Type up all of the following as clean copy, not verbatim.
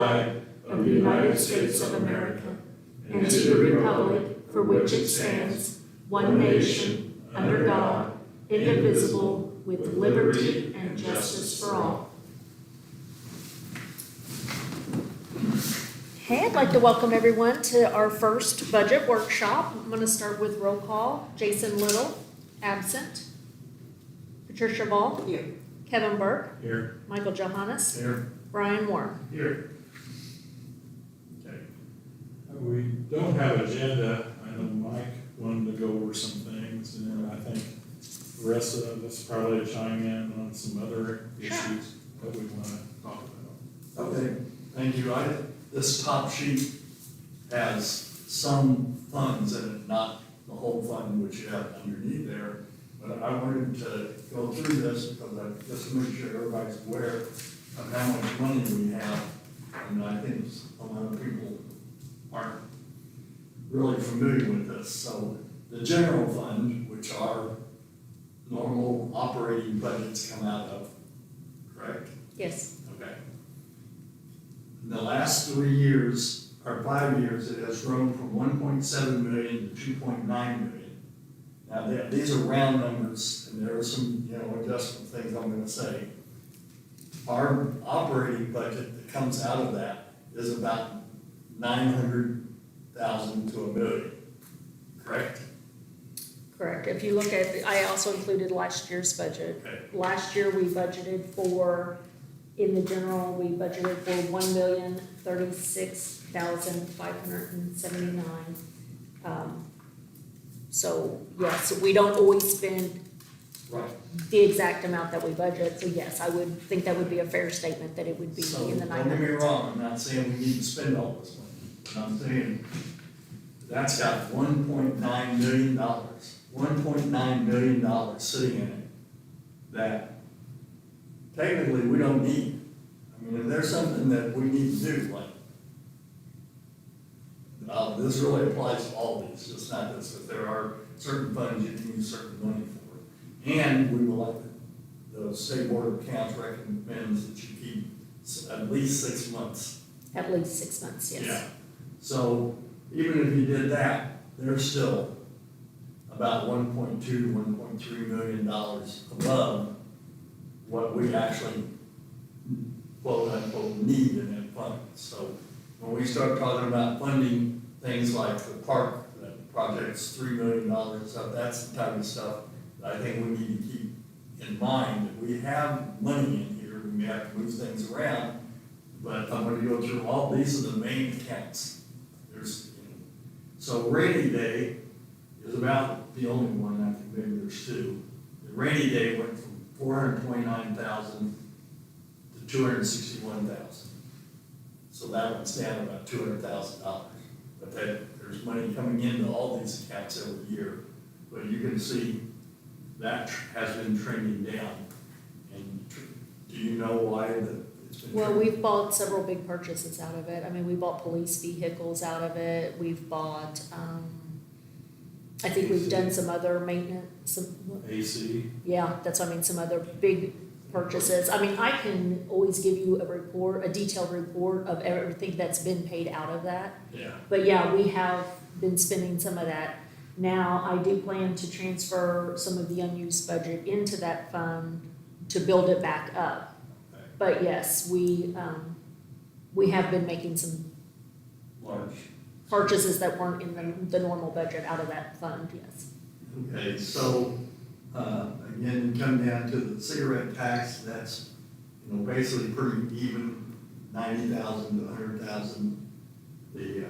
flag of the United States of America and to the republic for which it stands, one nation, under God, indivisible, with liberty and justice for all. Hey, I'd like to welcome everyone to our first budget workshop. I'm going to start with roll call. Jason Little, absent. Patricia Ball. Here. Kevin Burke. Here. Michael Johannes. Here. Brian Moore. Here. Okay. We don't have an agenda. I know Mike wanted to go over some things, and then I think the rest of us probably chime in on some other issues that we want to talk about. Okay, thank you. This top sheet has some funds in it, not the whole fund which you have underneath there. But I wanted to go through this because I just to make sure everybody's aware of how much money we have. And I think a lot of people aren't really familiar with this. So the general fund, which our normal operating budgets come out of, correct? Yes. Okay. In the last 3 years, or 5 years, it has grown from 1.7 million to 2.9 million. Now, these are round numbers, and there are some, adjustment things I'm gonna say. Our operating budget that comes out of that is about 900,000 to $1 million, correct? Correct. If you look at, I also included last year's budget. Okay. Last year, we budgeted for, in the general, we budgeted for $1,036,579. So yes, we don't always spend Right. the exact amount that we budget. So yes, I would think that would be a fair statement that it would be So, in the don't get me 900. wrong, I'm not saying we need to spend all this money, but I'm saying that's got $1.9 million, $1.9 million sitting in it that technically we don't need. I mean, if there's something that we need to do, like, this really applies to all these, just not this, but there are certain funds you can use certain money for. And we will, like, the State Board of Accounts recommends that you keep at least 6 months. At least 6 months, yes. Yeah. So even if you did that, there's still about 1.2, $1.3 million above what we actually quote unquote need in that fund. So when we start talking about funding things like the park, that project's $3 million, so that's the type of stuff that I think we need to keep in mind. That we have money in here, we may have to move things around, but I'm gonna go through all, these are the main accounts. There's, so rainy day is about the only one, I think maybe there's two. The rainy day went from 429,000 to 261,000. So that one's down about $200,000. But there's money coming into all these accounts every year. But you can see that has been trending down. And do you know why it's been Well, trending? we've bought several big purchases out of it. I mean, we bought police vehicles out of it. We've bought, I think we've done some other maintenance, AC. yeah, that's what I mean, some other big purchases. I mean, I can always give you a report, a detailed report of everything that's been paid out of that. Yeah. But yeah, we have been spending some of that. Now, I do plan to transfer some of the unused budget into that fund to build it back up. Okay. But yes, we have been making some Large. purchases that weren't in the normal budget out of that fund, yes. Okay, so, again, you come down to the cigarette tax, that's, basically pretty even, 90,000 to 100,000. The,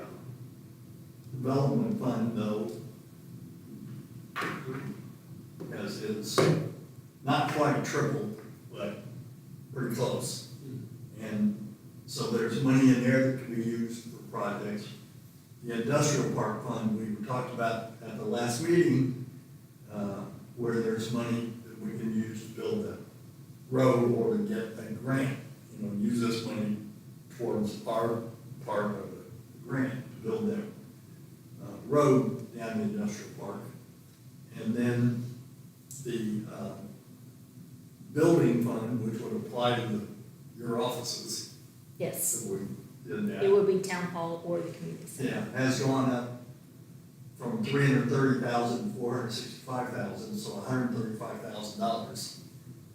development fund, though, is not quite triple, but pretty close. And so there's money in there that can be used for projects. The industrial park fund, we talked about at the last meeting, where there's money that we can use to build a road or to get a grant, use this money towards our part of the grant to build that road down the industrial park. And then the building fund, which would apply to your offices, Yes. that we in that. It would be town hall or the community center. Yeah, has gone up from 330,000 to 465,000, so $135,000.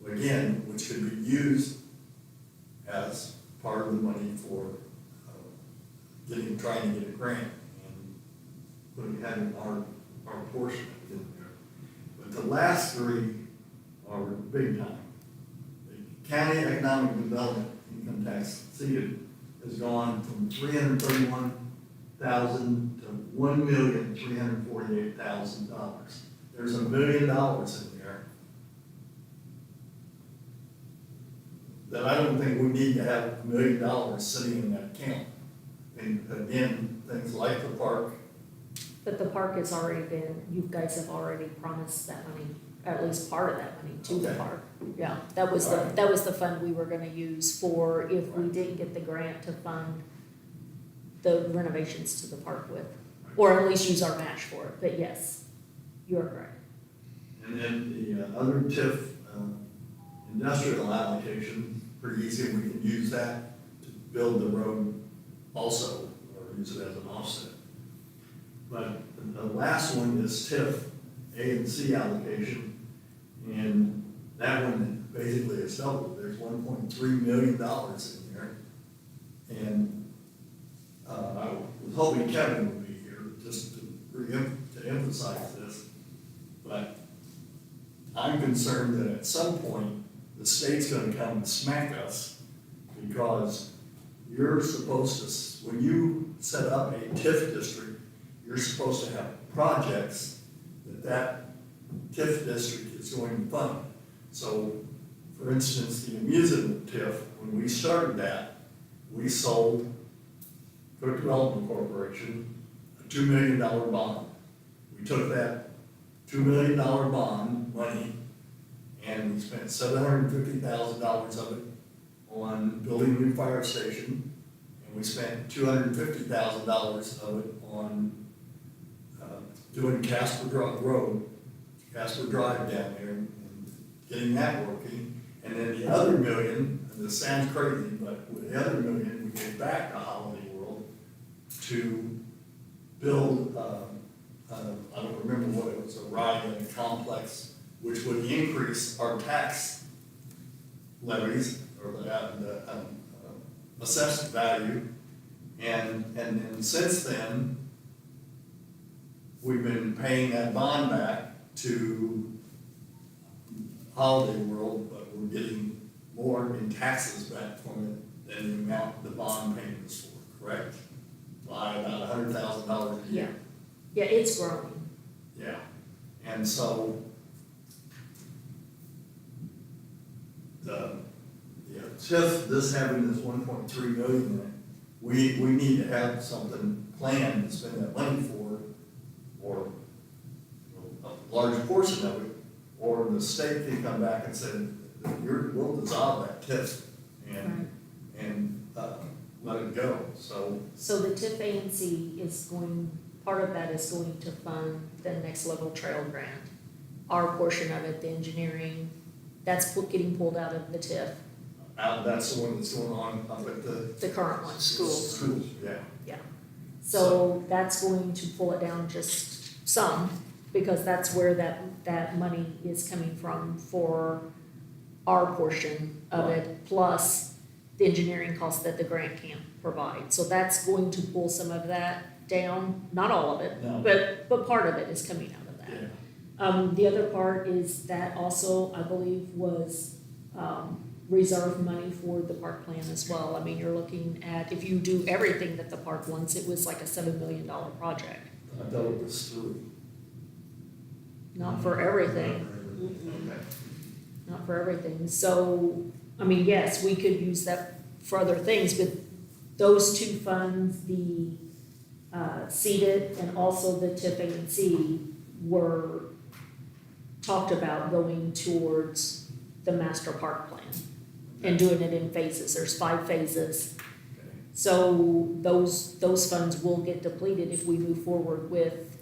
Again, which could be used as part of the money for trying to get a grant and having our portion of it in there. But the last three are big time. The county economic development income tax seated has gone from 331,000 to $1,348,000. There's $1 million in there that I don't think we need to have $1 million sitting in that account. And again, things like the park. But the park has already been, you guys have already promised that money, at least part of that money to the Okay. park. Yeah, that was the, Alright. that was the fund we were gonna use for if we didn't get the grant to fund the renovations to the park with, or at least use our match for it, but yes, you are correct. And then the other TIF industrial allocation, pretty easy, we can use that to build the road also, or use it as an offset. But the last one is TIF A and C allocation, and that one basically is doubled. There's $1.3 million in there. And I was hoping Kevin would be here just to emphasize this, but I'm concerned that at some point, the state's gonna come and smack us because you're supposed to, when you set up a TIF district, you're supposed to have projects that TIF district is going to fund. So, for instance, the amusement TIF, when we started that, we sold Cook Development Corporation a $2 million bond. We took that $2 million bond money and we spent $750,000 of it on building a new fire station, and we spent $250,000 of it on doing Casper Drive down there, and getting that working. And then the other $1 million, and this sounds crazy, but with the other $1 million, we gave back to Holiday World to build, I don't remember what it was, a ride in a complex, which would increase our tax levies, or the assessed value. And then since then, we've been paying that bond back to Holiday World, but we're getting more in taxes back from it than the amount the bond payment is for, correct? By about $100,000 a year. Yeah, it's growing. Yeah, and so the TIF, this having this 1.3 million in it, we need to have something planned to spend that money for, or a large portion of it, or the state can come back and say, we'll dissolve that TIF and let it go, so. So the TIF ANC is going, part of that is going to fund the next level trail grant. Our portion of it, the engineering, that's getting pulled out of the TIF, That's the one that's going on up at the. the current one, schools. Schools, yeah. Yeah. So that's going to pull it down just some, because that's where that money is coming from for our portion of it, plus the engineering costs that the grant can't provide. So that's going to pull some of that down, not all of it, No. but part of it is coming out of that. Yeah. The other part is that also, I believe, was, reserve money for the park plan as well. I mean, you're looking at, if you do everything that the park wants, it was like a $7 million project. I thought it was 3. Not for everything, Okay. not for everything. So, I mean, yes, we could use that for other things, but those two funds, the seeded and also the TIF ANC, were talked about going towards the master park plan and doing it in phases. There's 5 phases. Okay. So those funds will get depleted if we move forward with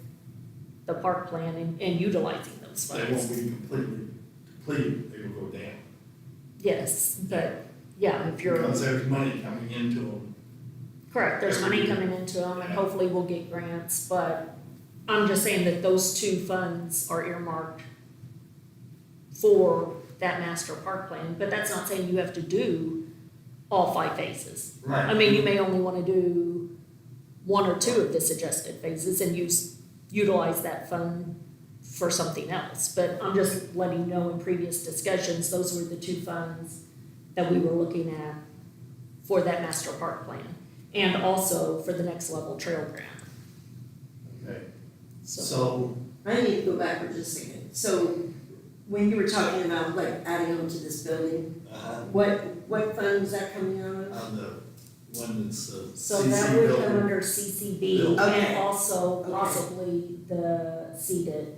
the park plan and utilizing those They funds. won't be completely depleted, they will go down. Yes, but yeah, if you're, Because there's money coming into them Correct, there's money Every year. coming into them and Yeah. hopefully we'll get grants, but I'm just saying that those two funds are earmarked for that master park plan, but that's not saying you have to do all 5 phases. Right. I mean, you may only wanna do 1 or 2 of the suggested phases and utilize that fund for something else. But I'm just letting you know in previous discussions, those were the 2 funds that we were looking at for that master park plan. And also for the next level trail grant, Okay, so. so, I need to go back for just a second. So when you were talking about like adding on to this building, what fund is that coming out of? on the one that's the So CC that would come building. under CCB Building. and Okay. also Okay. possibly the seeded.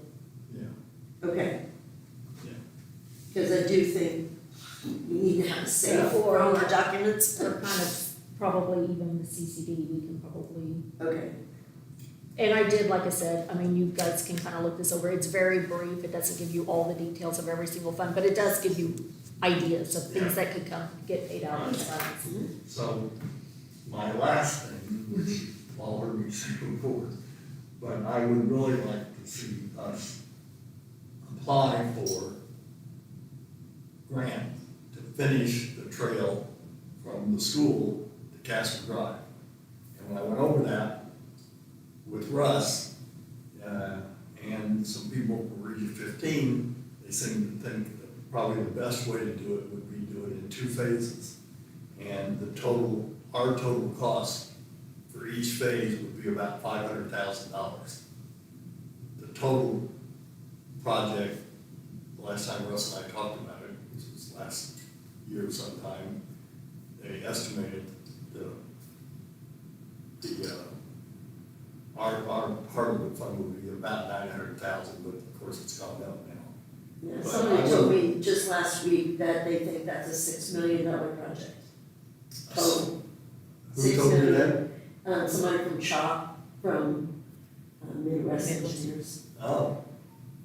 Yeah, Okay. Yeah. Because I do think we need to have a say for all our documents. Or kind of probably even the CCD, we can probably, Okay, and I did, like I said, I mean, you guys can kind of look this over. It's very brief. It doesn't give you all the details of every single fund, but it does give you ideas of things that could get paid out of the funds. so my last thing, which you all heard me say before, but I would really like to see us apply for grant to finish the trail from the school to Casper Drive. And when I went over that with Russ, and some people from Region 15, they seemed to think that probably the best way to do it would be do it in 2 phases. And our total cost for each phase would be about $500,000. The total project, the last time Russ and I talked about it, which was last year sometime, they estimated our part of the fund would be about 900,000, but of course it's gone up now. yeah, But somebody I told would- me just last week that they think that's a $6 million project. Oh, Who told you that? somebody from CHOP, from Midwest Engineers, Oh.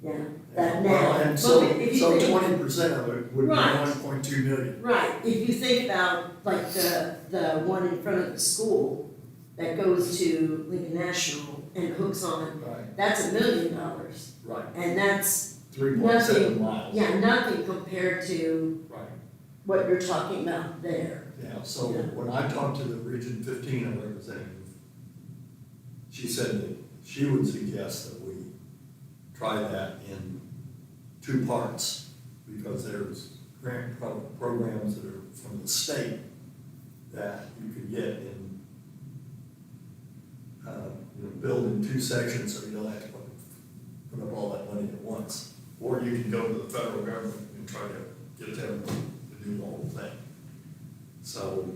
yeah, that now. Well, and Well, so, if you so think- 20% of it would be Right. 1.2 million. Right, if you think about like the one in front of the school that goes to Lincoln National and hooks on, Right, that's $1 million. right, And that's, 3.7 miles. yeah, nothing compared to Right, what you're talking about there. yeah, so Yeah. when I talked to the Region 15 representative, she said that she would suggest that we try that in 2 parts, because there's grant programs that are from the state that you could get in, build in 2 sections, so you don't have to put up all that money at once. Or you can go to the federal government and try to get them to do the whole thing. So,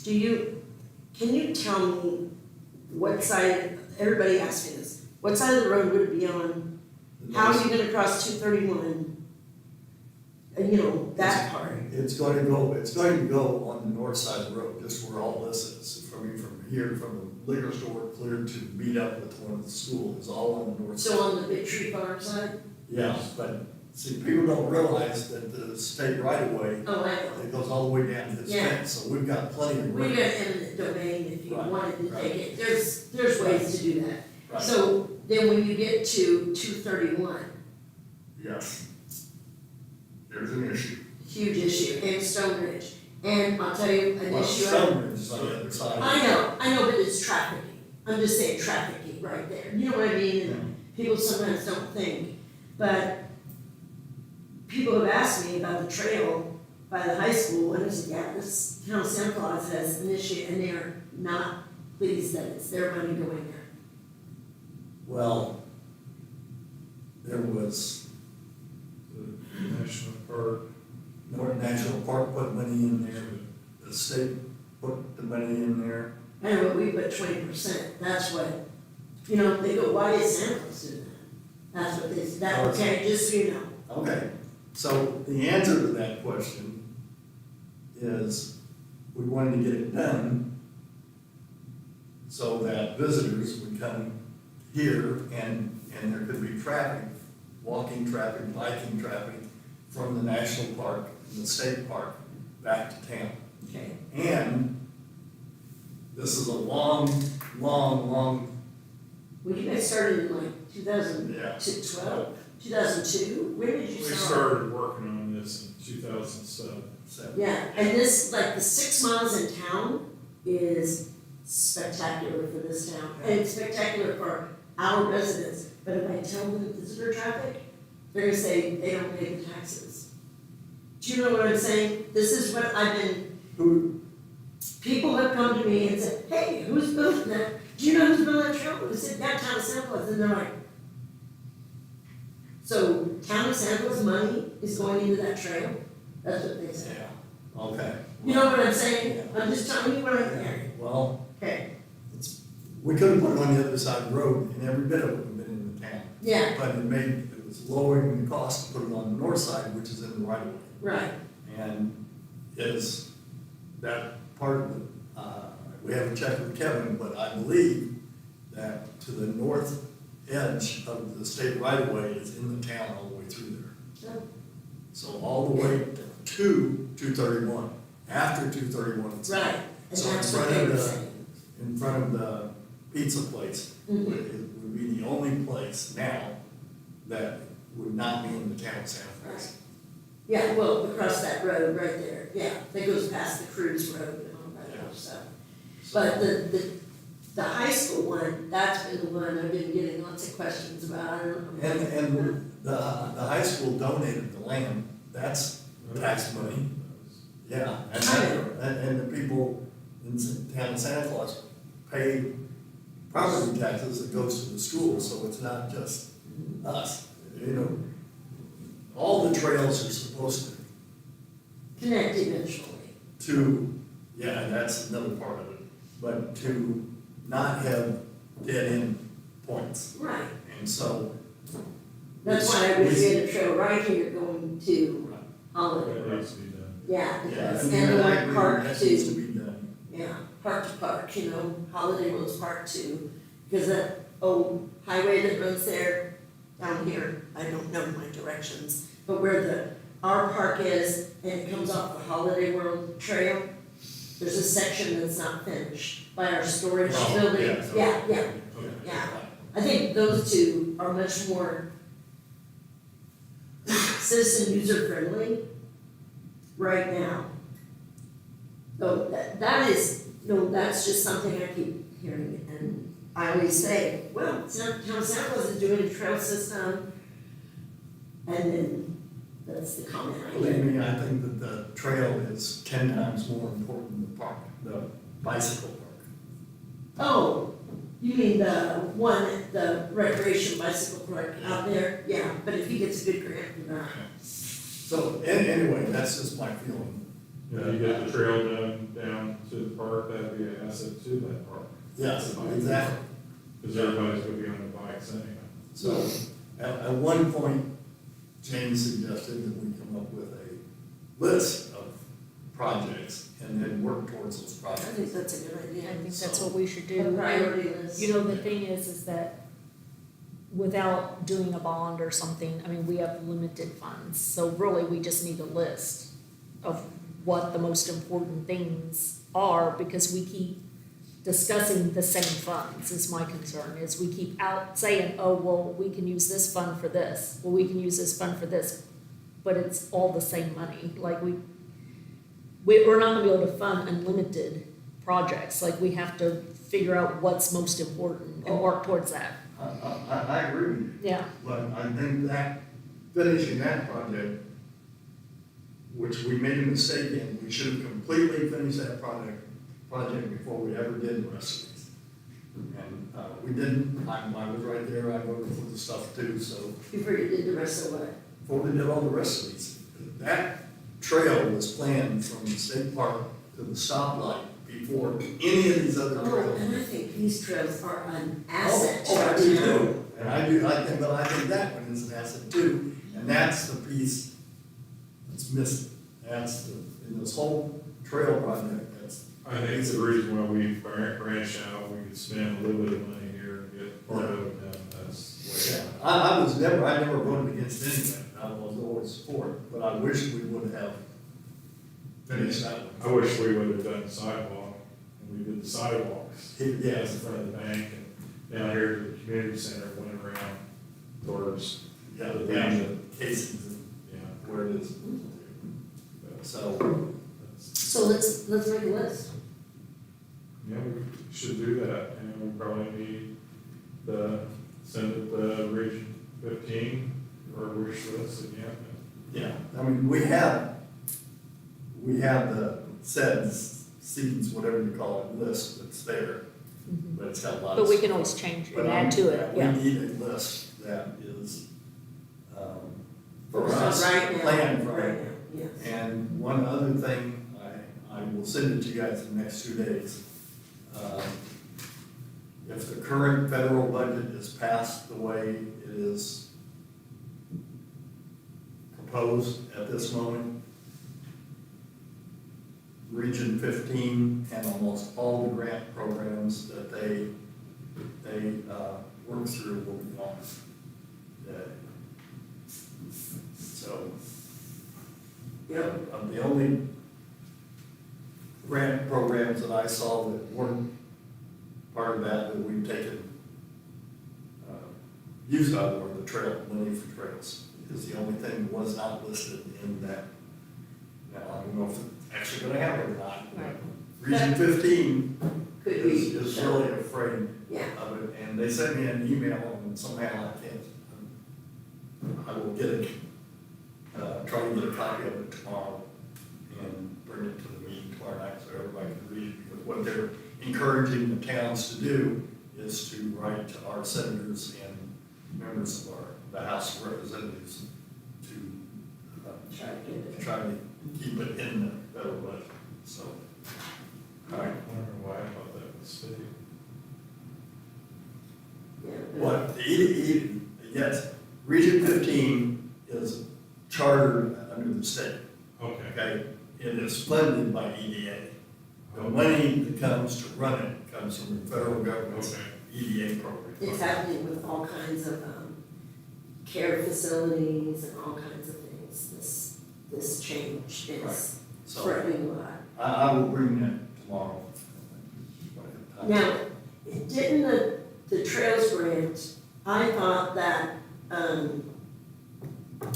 Can you tell me what side, everybody asked me this, what side of the road would it be on? How are you gonna cross 231? And that part. it's going to go on the north side of the road, just where all this is, from here, from the liquor store clear to meet up with one of the schools, is all on the north side. So on the Big Tree Farm side? Yeah, but see, people don't realize that the state right of way, Oh, I know. it goes all the way down to his Yeah. fence, so we've got plenty of room. We got eminent domain if you Right, wanted to right. take it, there's ways to do that. Right. So then when you get to 231, Yes. There's an issue. huge issue, and Stone Ridge. And I'll tell you an Well, issue. Stone Ridge is on the other side. I know, but it's trafficking. I'm just saying trafficking right there. You know what I mean? And people sometimes don't think. But people have asked me about the trail by the high school, and I said, yeah, this town of Santa Claus has an issue, and they're not pleased that it's their money going there. Well, there was, The National Park. North National Park put money in there, the state put the money in there. I know, but we put 20%, that's what, they go, why is Santa Claus doing that? That's what they said, okay, just so you know. Okay, so the answer to that question is, we wanted to get it done so that visitors would come here and there could be traffic, walking traffic, biking traffic from the national park and the state park back to town. Okay. And This is a long, long, Well, you guys started in like yeah. 2012, 2002? Where did We you start? started working on this in 2007. Yeah, and this, like the 6 miles in town is spectacular for this town. And it's spectacular for our residents. But if I tell them visitor traffic, they're gonna say they don't pay the taxes. Do you know what I'm saying? This is what I've been, people have come to me and said, hey, who's building that? Do you know who's building that trail? I said, yeah, Town of Santa Claus. And they're like, so Town of Santa Claus money is going into that trail? That's what they say. Yeah, okay. You know what I'm saying? I'm just telling you what I'm hearing. Well, Okay, we could have put it on the other side of the road, and every bit of it would have been in the town. yeah, But it was lowering the cost to put it on the north side, which is in the right of way. right. And is that part of it, we haven't checked with Kevin, but I believe that to the north edge of the state right of way is in the town all the way through there. Oh. So all the way to 231, after 231, it's. Right, and So in that's what front they of were the, saying. in front of the pizza place, Mhm. would be the only place now that would not be in the town of Santa Cruz. Yeah, well, across that road right there, yeah, that goes past the cruise road and all that Yeah. other stuff. But the high school one, that's been the one I've been getting lots of questions about, I don't know. And the high school donated the land, that's tax money, yeah. And the people in town of Santa Claus pay property taxes that goes to the school, so it's not just us, you know. All the trails are supposed Connect eventually. to, yeah, and that's another part of it, but to not have dead end points. Right, And so. that's why I wish we had a trail right here going to Right. Holiday That Road. needs to be done. Yeah, Yeah, because, I mean, and the I one agree, park that needs to too, be done. yeah, park to park, you know, Holiday Road's park too. Because that old highway that runs there, down here, I don't know my directions, but where our park is, and it comes off the Holiday World Trail, there's a section that's not finished by our storage Oh, building. yeah, so- Yeah, yeah, Okay. yeah. I think those two are much more citizen user friendly right now. So that is, that's just something I keep hearing, and I always say, well, Town of Santa Claus is doing a trail system, and then that's the comment I Believe get. me, I think that the trail is 10 times more important than the park, the bicycle park. Oh, you mean the recreation bicycle park out there? Yeah, but if he gets a good grant for that. So, anyway, that's just my feeling. Yeah, you get the trail down to the park, that'd be an asset to that park. Yes, exactly. Because everybody's gonna be on the bikes anyway. So, at one point, James suggested that we come up with a list of projects and then work towards those I projects. think that's a good idea. I think that's what we should do. A priority list. You know, the thing is that without doing a bond or something, I mean, we have limited funds. So really, we just need a list of what the most important things are, because we keep discussing the same funds is my concern, is we keep out saying, oh, well, we can use this fund for this, well, we can use this fund for this, but it's all the same money. Like we're not gonna be able to fund unlimited projects, like we have to figure out what's most important and work towards that. I agree with you, Yeah, but I think that finishing that project, which we made a mistake in, we should have completely finished that project before we ever did the rest of these. And, we didn't, I was right there, I voted for the stuff too, so, Before you did the rest of what? before we did all the rest of these. That trail was planned from the state park to the stoplight before any of these other Oh, trails. and I think these trails are an asset to Oh, our I do town. too. And I think that one is an asset too, and that's the piece that's missing. That's in this whole trail project, that's. I think it's the reason why we branched out, we could spend a little bit of money here and get part of it done, that's the way. I never voted against anything, I was always for it, but I wish we would have finished that one. I wish we would have done the sidewalk we did the sidewalks. Yes. In front of the bank and down here to the community center, went around towards, Yeah, The down to Casey's and yeah. where it is. But So, that's- So let's make a list. Yeah, we should do that, and we probably need the, send it to Region 15, or wish list again. yeah, I mean, we have the seeds, whatever you call it, list that's there, but it's got a lot of. But we can stuff. always change it, But add to it, We yeah. need a list that is, for So us, right now, planned for. right now, yes. And one other thing, I will send it to you guys in the next 2 days. If the current federal budget is passed the way it is proposed at this moment, Region 15 and almost all the grant programs that they work through will be gone. So, Yep. the only grant programs that I saw that weren't part of that we've taken use of were the trail, money for trails, is the only thing that was not listed in that. Now, I don't know if it's actually gonna happen or not. Right. Region 15 Could is be. really afraid Yeah, of it, and they sent me an email, and somehow I can't, I will get it, try to get a copy of it tomorrow and bring it to the meeting tomorrow night so everybody can read it. Because what they're encouraging the towns to do is to write to our senators and members of the House of Representatives to try to get it. try to keep it in the federal budget, so. All I right. wonder why I thought that was city. Yeah. What, yes, Region 15 is chartered under the state, Okay. okay? It is funded by EDA. The money that comes to run it comes from the federal government's Okay. EDA program. It's happening with all kinds of, care facilities and all kinds of things, this change Right. is So threatening a lot. I will bring that tomorrow. Now, didn't the trails grant, I thought that,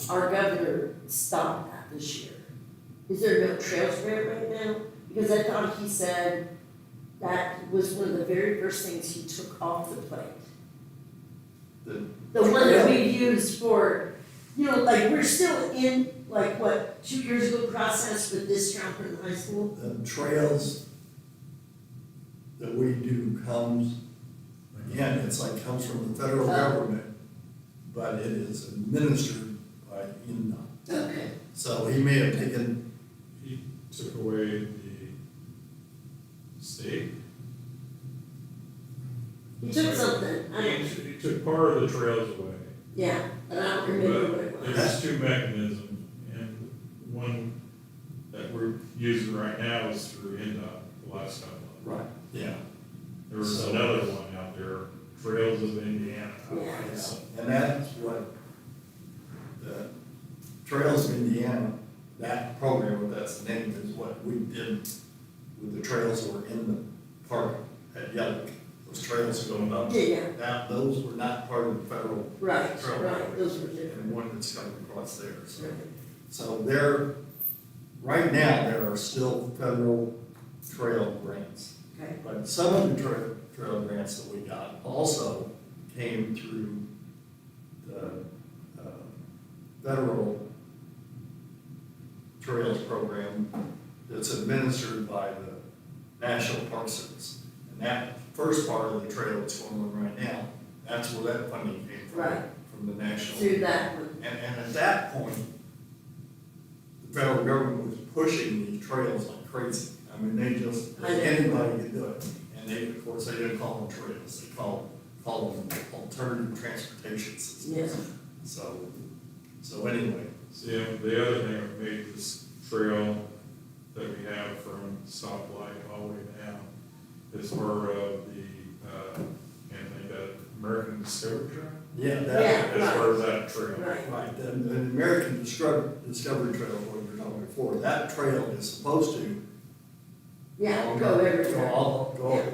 our governor stopped that this year. Is there no trails grant right now? Because I thought he said that was one of the very first things he took off the plate. The one that we used for, like, we're still in, like, what, 2 years ago process with discount for the high school? The trails that we do comes, again, it's like comes from the federal government, but it is administered by INDOT. Okay. So he may have taken, He took away the state. He took something, I don't, He took part of the trails away. yeah, but I don't remember what it But was. there's two mechanisms, and one that we're using right now is through NDOT, the last couple of them. right, yeah. There was So- another one out there, Trails of Indiana. Yeah. So- And that's what the Trails of Indiana, that program, that's the name, is what we did with the trails that were in the park at Yellow. Those trails going up. Yeah, That, those were not part of the federal right, trail. right, those were different. And one that's coming across there, so. Right. So there, right now, there are still federal trail grants. Okay, But some of the trail grants that we got also came through the federal trails program that's administered by the National Park Service. And that first part of the trail that's going on right now, that's where that funding came from. Right. From the national. through that one, And at that point, the federal government was pushing these trails like crazy. I mean, they just, I know. anybody could do it. And they, of course, they didn't call them trails, they call them alternative transportation systems. yeah, So anyway, See, the other thing that made this trail that we have from stoplight all the way down is part of the, can't think of it, American Discovery Trail? yeah, Yeah. that, As far as that trail. right, right, the American Discovery Trail, what you were talking before, that trail is supposed to Yeah, go everywhere. Go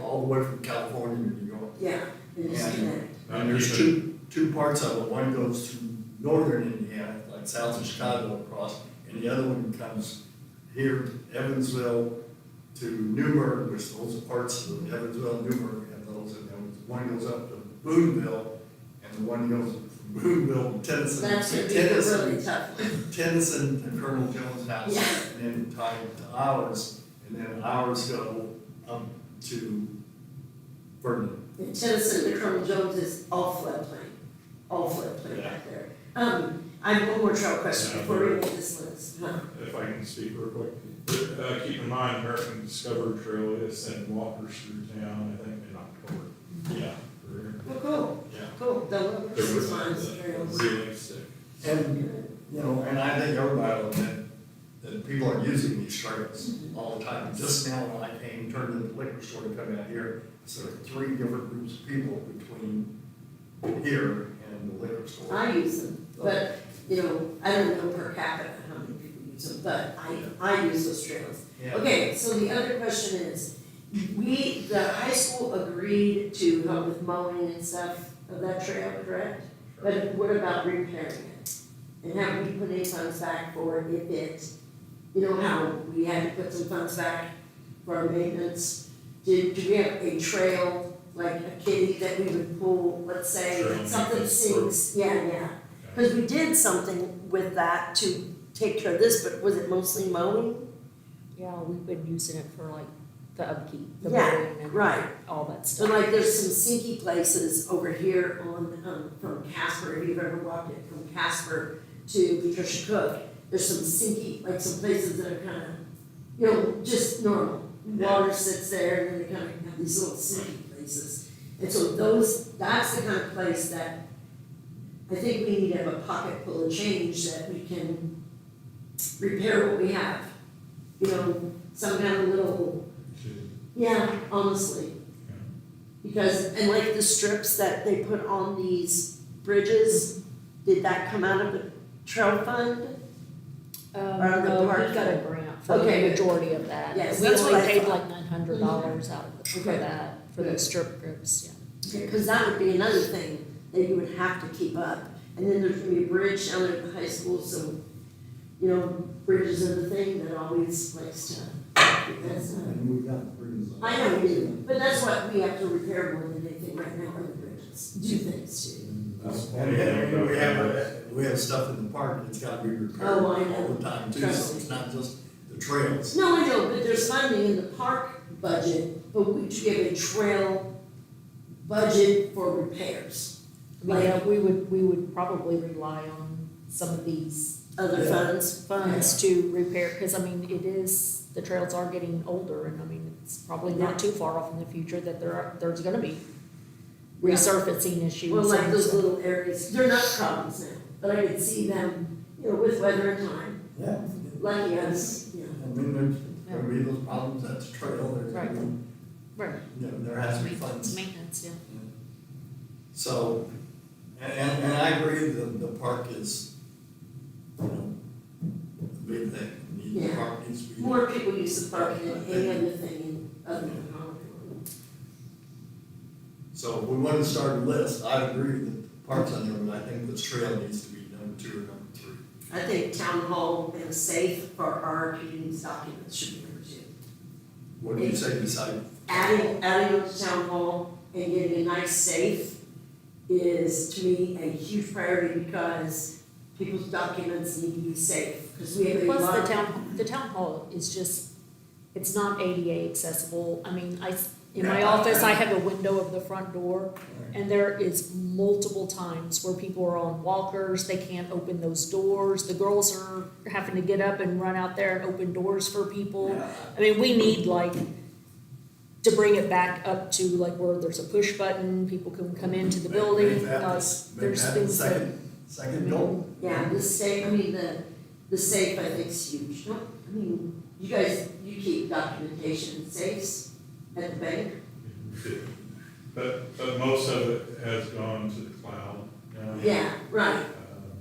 all the way from California, and you go. Yeah, and just Yeah. connect. And there's two parts of it, one goes to northern Indiana, like south of Chicago across, and the other one comes here, Evansville to Newburgh, which those are parts of Evansville and Newburgh have those, and then one goes up to Boonville, and the one goes from Boonville to Tennyson. That's gonna be a really tough one. Tennyson to Colonel Jones' house, Yeah. and then tied to ours, and then ours go up to Vernon. In Tennessee, the Colonel Jones is all floodplain Yeah. back there. I have one more trail question before we make this list. Huh? If I can speak real quick, keep in mind, American Discovery Trail is sending walkers through town, I think in October. Yeah. Well, cool, Yeah. cool, double, six miles of trails. Realistic. And, you know, and I think everybody will admit that people are using these trails all the time. Just now, when I came, turned into the liquor store to come out here, so there are 3 different groups of people between here and the liquor store. I use them, but, you know, I don't know per capita how many people use them, but I use those trails. Yeah. Okay, so the other question is, the high school agreed to help with mowing and stuff of that trail, correct? But what about repairing it? And have we put any funds back for if it, you know how we had to put some funds back for our maintenance? Do we have a trail, like a kitty that we would pull, let's say, Trail something maintenance sinks, yeah. Because we did something with that to take care of this, but was it mostly mowing? Yeah, we've been using it for like the upkeep, the Yeah, mowing and right. all that So stuff. like there's some sinky places over here on, from Casper, if you've ever walked it from Casper to Patricia Cook, there's some sinky, like some places that are kind of, you know, just normal. Water sits there and then they kind of have these little sinky places. And so that's the kind of place that I think we need to have a pocket full of change that we can repair what we have. You know, some kind of little, yeah, honestly. Because, and like the strips that they put on these bridges, did that come out of the trail fund? Or the No, park we got a fund? grant for Okay, the good. majority of that. Yes, We that's only what I paid thought. like $900 out of it for Okay. that, for the strip grips, yeah. Because that would be another thing that you would have to keep up. And then there's gonna be a bridge down there at the high school, so, you know, bridges are the thing that always likes to, that's, And we've got bridges on. I know we do, but that's what we have to repair more than anything right now, are the bridges, do things too. That's And we have stuff in the park that's gotta be repaired Oh, I know. all the time too, Trust so me. it's not just the trails. No, I know, but there's funding in the park budget, but we should give a trail budget for repairs. I mean, yeah, we would probably rely on some of these Other Yeah. funds to repair, because I mean, the trails are getting older, and I mean, it's probably Yeah. not too far off in the future that there's gonna be Yeah. resurfacing issues. Well, like and those stuff. little areas, they're not problems now, but I could see them, you know, with weather and time, Yeah. lucky us, you know. I mean, there's gonna be those problems, that's a trail, there's gonna be, Right, you know, there has to be it's funds. maintenance, yeah. So, and I agree that the park is, you know, a big thing. The Yeah. park needs to be. More people use the park than any other thing other than Hollywood. So if we want to start a list, I agree that the park's on there, but I think this trail needs to be number 2 or number 3. I think town hall and a safe for our community's documents should be number 2. What do you say beside? Adding them to town hall and getting a nice safe is, to me, a huge priority because people's documents need to be safe, because we have a lot. Plus, the town hall is just, it's not ADA accessible. I mean, in my Yeah. office, I have a window of the front door, and there is multiple times where people are on walkers, they can't open those doors. The girls are having to get up and run out there and open doors for people. I mean, we need like, to bring it back up to like where there's a push button, people can come into the building. Make that There's the things that, second goal. Yeah, the safe, I mean, the safe, I think, is huge. No, I mean, you guys, you keep documentation safes at the bank? But most of it has gone to the cloud now. Yeah, right.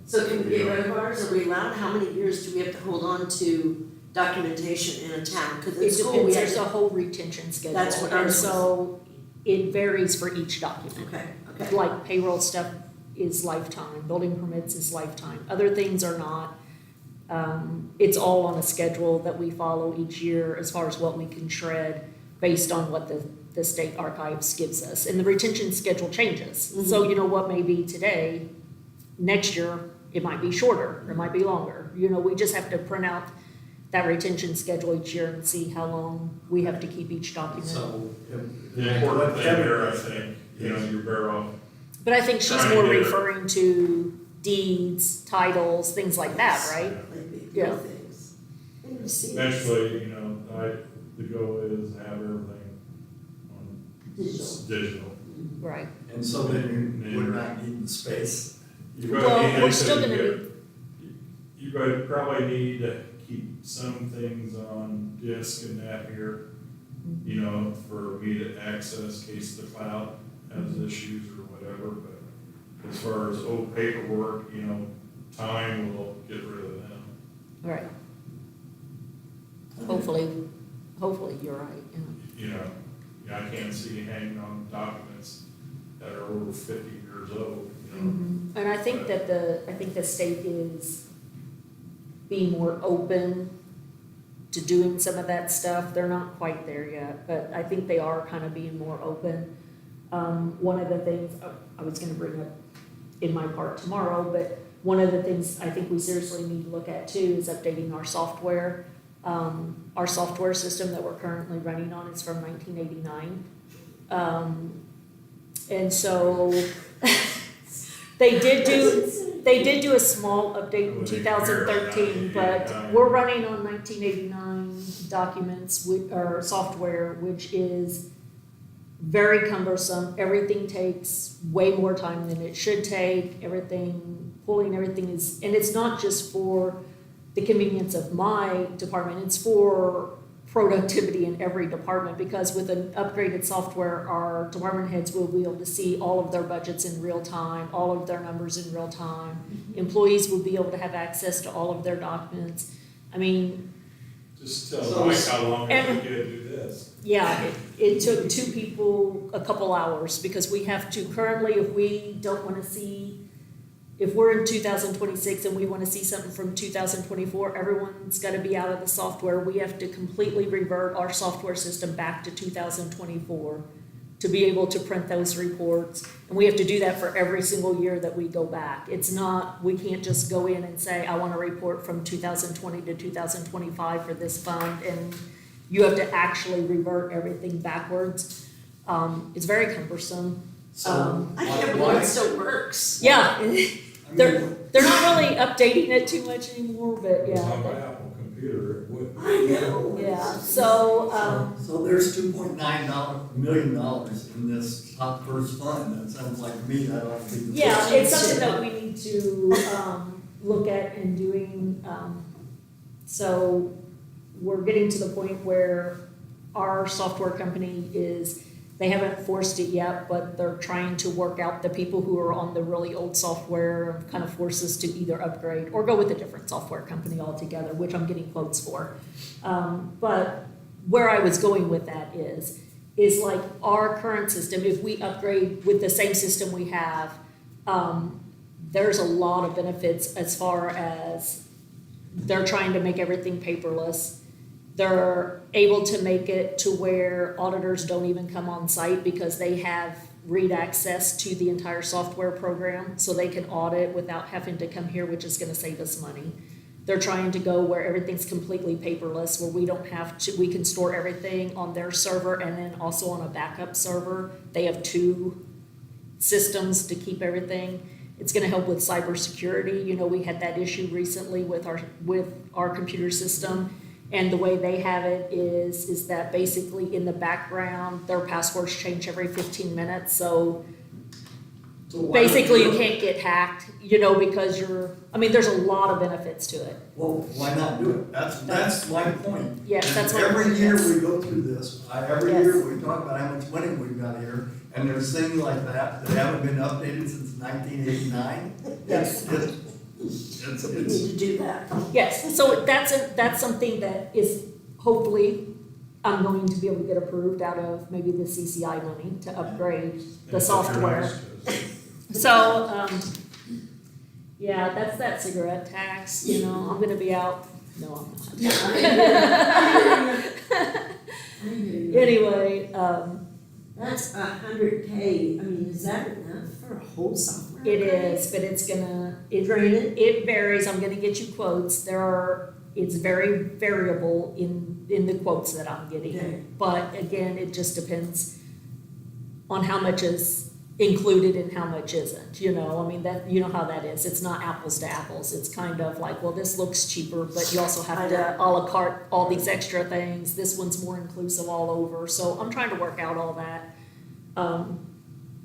So can we get rid of ours? Are we allowed? How many years do we have to hold on to documentation in a town? Cause It at school we depends, have there's a to. whole retention schedule. That's what I And was- so it varies for each document. Okay. Like payroll stuff is lifetime, building permits is lifetime, other things are not. It's all on a schedule that we follow each year as far as what we can shred based on what the state archives gives us. And the retention schedule changes. Mhm. So you know what may be today, next year, it might be shorter, it might be longer. You know, we just have to print out that retention schedule each year and see how long we have to keep each document. So. The important thing here, I think, you know, you're better off, But I think she's Trying more to- referring to deeds, titles, things like that, right? Like big Yeah. things. And receipts. eventually, you know, the goal is to have everything on digital. Right. And so then you would not need the space. You're Well, gonna need we're it still to gonna get- You're going to probably need to keep some things on disk and that here, you know, for me to access in case the cloud has issues or whatever, but as far as old paperwork, you know, time will get rid of them. Right. Hopefully you're right, yeah. You know, I can't see hanging on documents that are over 50 years old, you know. And I think that the state is being more open to doing some of that stuff. They're not quite there yet, but I think they are kind of being more open. One of the things I was gonna bring up in my part tomorrow, but one of the things I think we seriously need to look at too is updating our software. Our software system that we're currently running on is from 1989. And so they did do a small update in 2013, but we're running on 1989 documents or software, which is very cumbersome. Everything takes way more time than it should take. Pulling everything is, and it's not just for the convenience of my department, it's for productivity in every department, because with an upgraded software, our department heads will be able to see all of their budgets in real time, all of their numbers in real time. Employees will be able to have access to all of their documents. I mean, Just tell Mike how long it took you to do this. yeah, it took two people a couple hours, because we have to currently, if we don't want to see, if we're in 2026 and we want to see something from 2024, everyone's got to be out of the software. We have to completely revert our software system back to 2024 to be able to print those reports. And we have to do that for every single year that we go back. It's not, we can't just go in and say, I want a report from 2020 to 2025 for this fund, and you have to actually revert everything backwards. It's very cumbersome. So. I can't believe it still works. Yeah, they're mean, not really updating it too much anymore, but It's yeah, on my Apple computer, it would. I know. yeah, so, So there's $2.9 million in this top first fund. That sounds like to me that ought to be. the yeah, first. it's something that we need to, look at and doing, so we're getting to the point where our software company they haven't forced it yet, but they're trying to work out the people who are on the really old software, kind of force us to either upgrade or go with a different software company altogether, which I'm getting quotes for. But where I was going with that is like our current system, if we upgrade with the same system we have, there's a lot of benefits as far as they're trying to make everything paperless. They're able to make it to where auditors don't even come on site, because they have read access to the entire software program, so they can audit without having to come here, which is going to save us money. They're trying to go where everything's completely paperless, where we don't have to, we can store everything on their server and then also on a backup server. They have two systems to keep everything. It's going to help with cybersecurity. You know, we had that issue recently with our computer system. And the way they have it is that basically in the background, their passwords change every 15 minutes. So basically you can't get hacked, you know, because there's a lot of benefits to it. Well, why not do it? That's my point. Yes, that's what. Every year yes. we go through this, every Yes. year we talk about how much money we've got here, and there's things like that haven't been updated since 1989. Yes. It's, We need to do that. Yes, so that's something that is hopefully I'm going to be able to get approved out of maybe the CCI money to upgrade the software. So, yeah, that's that cigarette tax, you know, I'm gonna be out, no, I'm not. Anyway, That's $100K, I mean, is that enough for a whole software? it is, but it's gonna, Graded? it varies, I'm gonna get you quotes, it's very variable in the quotes that I'm Okay. getting. But again, it just depends on how much is included and how much isn't, you know, I mean, that, you know how that is, it's not apples to apples, it's kind of like, well, this looks cheaper, but you also have to à la carte all these extra things, this one's more inclusive all over, so I'm trying to work out all that.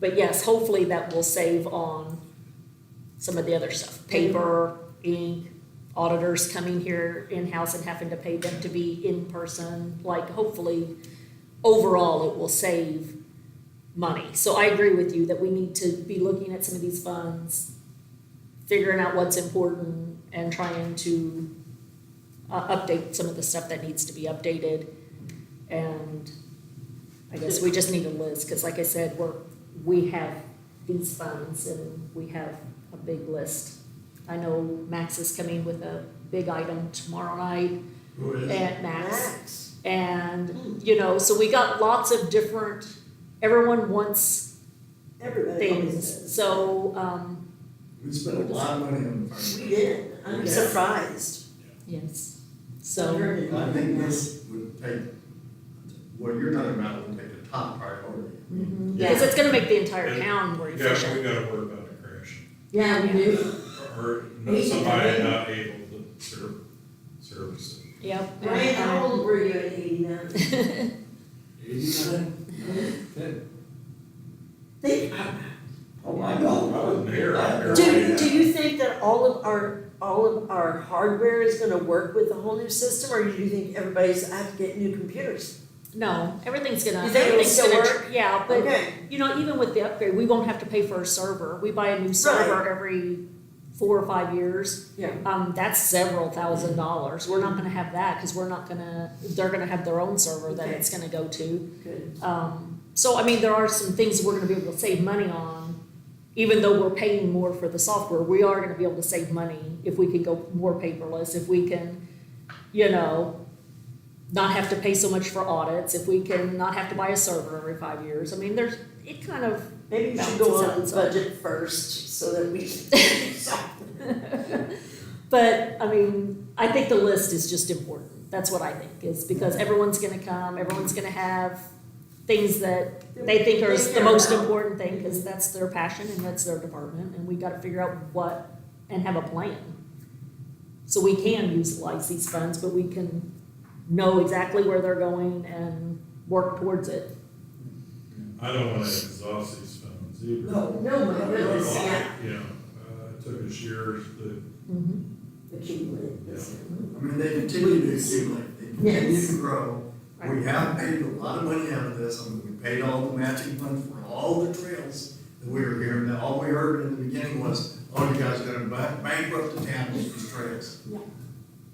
But yes, hopefully that will save on some of the other stuff, paper, ink, auditors coming here in-house and having to pay them to be in person, like hopefully overall it will save money. So I agree with you that we need to be looking at some of these funds, figuring out what's important and trying to update some of the stuff that needs to be updated. And I guess we just need a list, because like I said, we have these funds and we have a big list. I know Max is coming with a big item tomorrow night who is? at Max. And, you know, so we got lots of different, everyone wants Everybody always things. does. So, We spent a lot of money on the fire. We did, I'm Yeah. surprised. yes, I so, heard it. I think this would take, what you're talking about would take the top priority. mhm. Yeah. Because it's gonna make the entire town more Yeah, efficient. we gotta worry about the crash, Yeah, we do. or somebody not able to service it. Yep. Ryan, how old were you at 89? 89? Think, Oh, I I know. wasn't here, I barely do you think that all of our hardware is gonna work with the whole new system, or do you think everybody's have to get new computers? No, everything's gonna, You think it'll everything's still gonna, work? yeah, but, Okay, you know, even with the upgrade, we won't have to pay for a server. We buy a new server every 4 or 5 years. yeah, That's several $1,000s. We're not gonna have that, cause they're gonna have their own server that Okay. it's gonna go to. good. So, I mean, there are some things we're gonna be able to save money on, even though we're paying more for the software, we are gonna be able to save money if we can go more paperless, if we can, you know, not have to pay so much for audits, if we can not have to buy a server every 5 years. I mean, it kind of, Maybe we should go on Balances out. budget first, so that we can. but, I mean, I think the list is just important. That's what I think, is because everyone's gonna come, everyone's gonna have things that they think are the most important thing, because that's their passion and that's their department, and we gotta figure out what, and have a plan. So we can utilize these funds, but we can know exactly where they're going and work towards it. I don't wanna exhaust these funds either. No. No, my goodness, yeah. You know, it took us years to, Accumulate this. I mean, they continue to accumulate, they continue Yes. to grow. We have paid a lot of money out of this, I mean, we paid all the matching funds for all the trails that we were hearing. Now, all we heard in the beginning was, oh, you guys are gonna bankrupt the town with these trails. Yeah.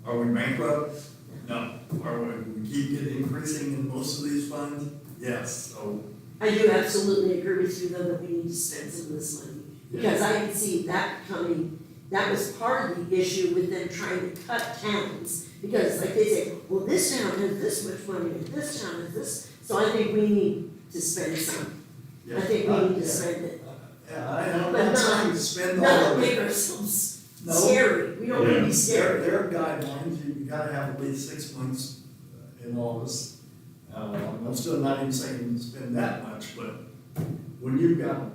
Are we bankrupt? No. Are we keep getting increasing in most of these funds? Yes, so. I do absolutely agree with you, though, that we need to spend some of this money, because I can see that coming, that was part of the issue with them trying to cut towns, because like they say, well, this town has this much money, and this town has this, so I think we need to spend some. I think we need to spend it, Yeah, I'm But not not- trying to spend all not of make it. ourselves No. scary, we don't want to be scary. There are guidelines, you gotta have at least 6 months in office. I'm still not even saying spend that much, but when you've got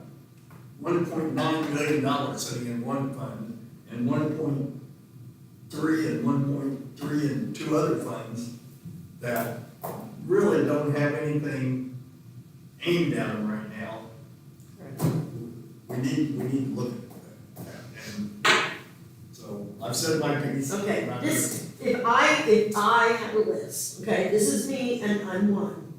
$1.9 million sitting in one fund, and 1.3 and 1.3 in 2 other funds that really don't have anything aimed at them right now, we need to look at that. And so I've said my piece. Okay, I'm not this, if I have a list, okay, this is me and I'm one,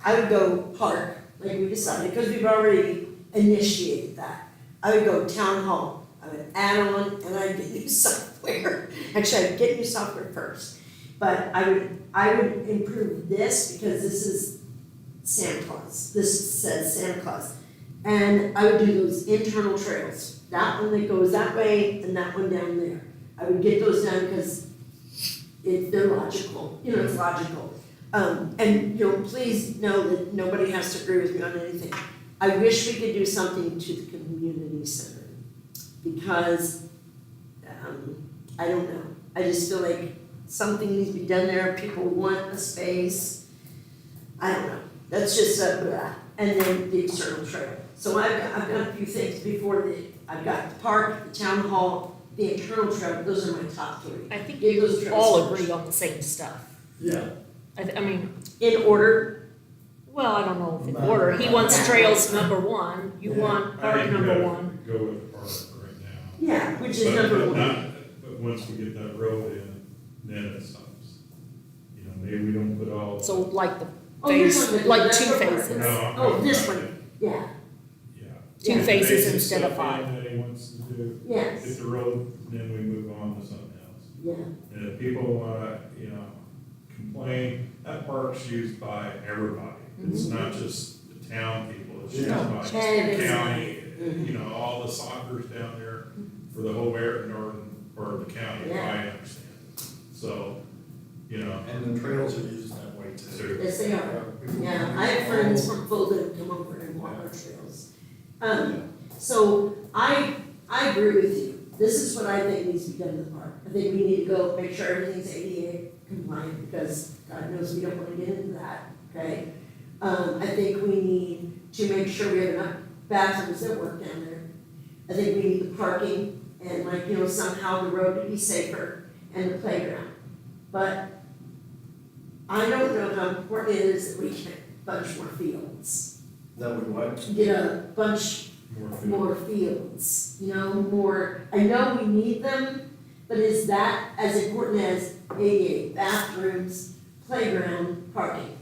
I would go park, like we decided, because we've already initiated that. I would go town hall, I would add on and I'd get new software. Actually, I'd get new software first. But I would improve this because this is Santa Claus. This says Santa Claus. And I would do those internal trails. That one that goes that way and that one down there. I would get those done because they're logical. You know, it's logical. And, you know, please know that nobody has to agree with me on anything. I wish we could do something to the community center because, I don't know. I just feel like something needs to be done there. People want a space. I don't know. That's just blah. And then the external trail. So I've got a few things before I've got the park, the town hall, the internal trail. Those are my top three. I think Get those you trails all first. agree on the same stuff. Yeah. I mean, In order. well, I don't know if in order. He wants trails number one, you want I park think number we one. gotta go with the park right now. Yeah, which is But- number but one. not- But once we get that road in, then it stops. You know, maybe we don't put all. So like the Oh, you're phase, talking about like that 2 part. phases. No, I'm Oh, talking this about one. it. Yeah, Yeah. Two Yeah. phases Basic instead of stuff in 5. That he wants to do, yes, get the road, then we move on to something else. yeah, And if people wanna, you know, complain, that park's used by everybody. It's not just the town people, it's used Yeah. by And the it's- county, Mhm. you know, all the soccer's down there for the whole northern part of the county, if I understand. So, you know, And the trails are used that way too. yes, they are. Yeah, I have friends from Fulton come over and walk our trails. So I agree with you. This is what I think needs to be done in the park. I think we need to go make sure everything's ADA compliant because God knows we don't wanna get into that, okay? I think we need to make sure we have enough bathrooms that work down there. I think we need the parking and like, you know, somehow the road to be safer and the playground. But I don't know how important it is that we get a bunch more fields. That would what? Get a bunch more fields, you know, more, I know we need them, but is that as important as ADA, bathrooms, playground, parking?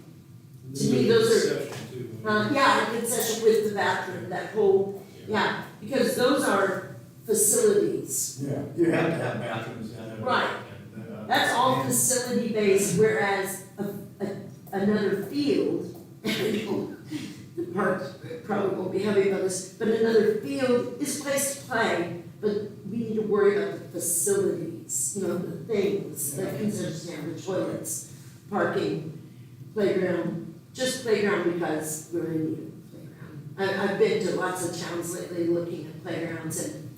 To me, those are, yeah, a concession with the bathroom, that whole, yeah, because those are facilities. Yeah. You have to have bathrooms in it. Right. And, That's all facility based, whereas another field, the park probably won't be happy about this, but another field is a place to play, but we need to worry about the facilities, you know, the things, the concession stand, the toilets, parking, playground, just playground because we really need a playground. I've been to lots of towns lately looking at playgrounds and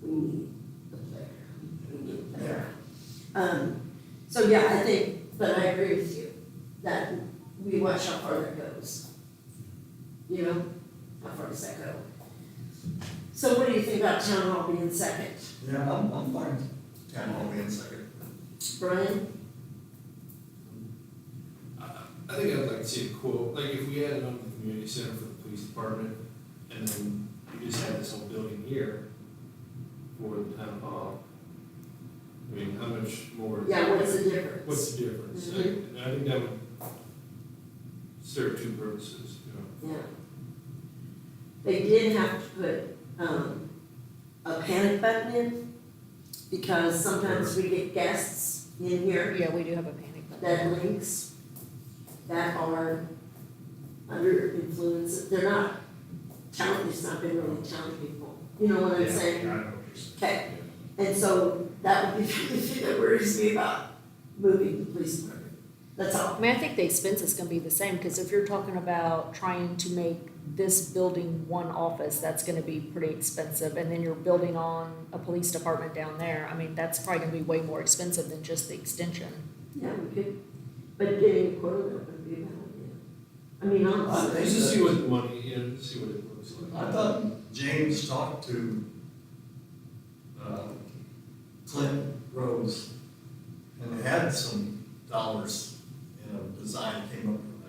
we need the playground, we need a playground. So yeah, I think, but I agree with you, that we watch how far that goes. You know, how far does that go? So what do you think about town hall being second? Yeah, I'm fine. Town hall being second. Brian? I think I'd like to see a quote, like if we added on to the community center for the police department, and then you just had this whole building here for the town hall. I mean, how much more? Yeah, what's the difference? What's the difference? Mhm. And I think that would serve two purposes, you know. Yeah. They did have to put, a panic button in, because sometimes we get guests in here Yeah, we do have a panic button. that links that are under influence, they're not it's not been really town people, you know what I'm Yeah, saying? I know what you're saying. Okay, and so that would be the only thing that worries me about moving the police department, that's all. I mean, I think the expense is gonna be the same, because if you're talking about trying to make this building one office, that's gonna be pretty expensive, and then you're building on a police department down there, I mean, that's probably gonna be way more expensive than just the extension. Yeah, we could, but getting a quote that would be a bad idea. I mean, honestly. Just to see what the money, you know, just see what it looks like. I thought James talked to, Clint Rose, and had some dollars in a design came up from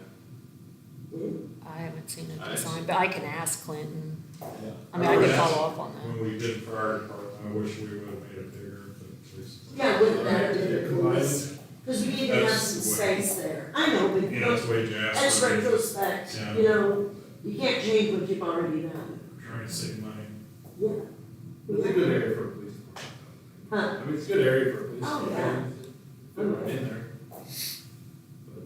that. I haven't seen a I design, but I can ask Clinton, Yeah. I mean, I could follow up on that. When we did fire department, I wish we would have made it bigger, but police. Yeah, wouldn't that have been the Yeah, coolest? Because we need to have That's some the way. space there. I know, but You know, it's way Jasper. that's retrospect, Yeah. you know, you can't change what you've already done. Trying to save money. Yeah, It's a good area for a police department. Huh? I mean, it's a good area for a police Oh, department. Put it Okay. in there. But,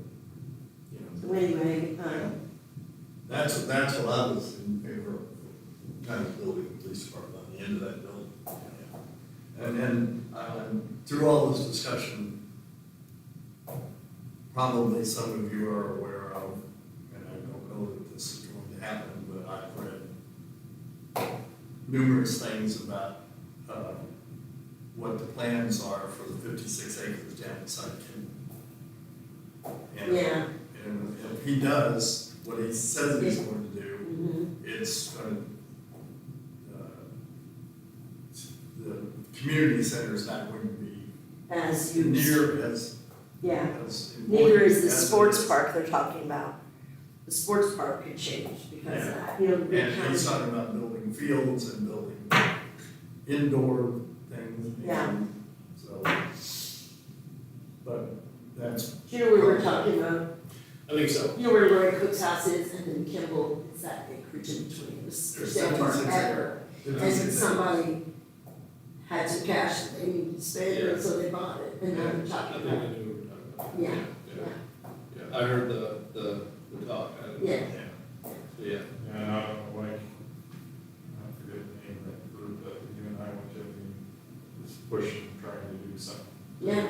you know, So anyway, That's what I was in favor of, kind of building the police department on the end of that building. And then, through all this discussion, probably some of you are aware of, and I don't know that this is going to happen, but I've read numerous things about, what the plans are for the 56 acres down beside Kimball. And- yeah. And if he does what he says he's going to do, Mhm. it's gonna, the community center is not going to be As you, near as yeah. important. Neither is the as it sports is. park they're talking about. The sports park could change because of that, you know, the And he's county. talking about building fields and building indoor things. Yeah. And so, but that's, Do you know where we're talking about? I think so. You know where Lori Cook's house is and then Kimball, it's that acreage in between, it was for There's sale 56 forever. And then 56 somebody had some cash that they needed to spend, and so they bought it, and now they're I talking think I about. knew what we were talking about. Yeah, Yeah, I heard the talk. Yeah. Yeah. Yeah, and I don't know, like, I forget the name of that group that you and I went to, and just pushing, trying to do something. Yeah,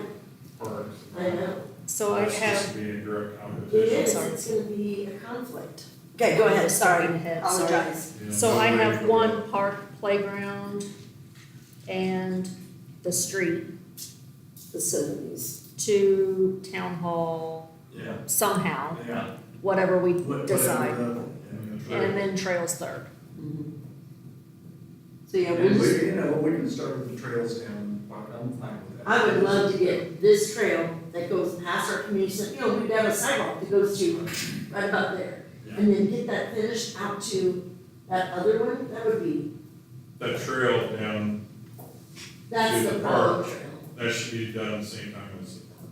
Parks. I know. So I That's have, just being in direct It competition. is, sorry. it's gonna be a conflict. Okay, go ahead, sorry, Skipping ahead, sorry. apologize. You know, so I nobody- have one park playground and the street Facilities. to town hall yeah, somehow, yeah. whatever we Whatever decide. the- And then trails third. Mhm. So yeah, And we'll just, we, we can start with the trails down, I'm fine with that. I would love to get this trail that goes past our community center, you know, we've got a sidewalk that goes to right about there. Yeah. And then get that finished out to that other one, that would be, That trail down, that's To the the problem park. trail. that should be done the same time as the park.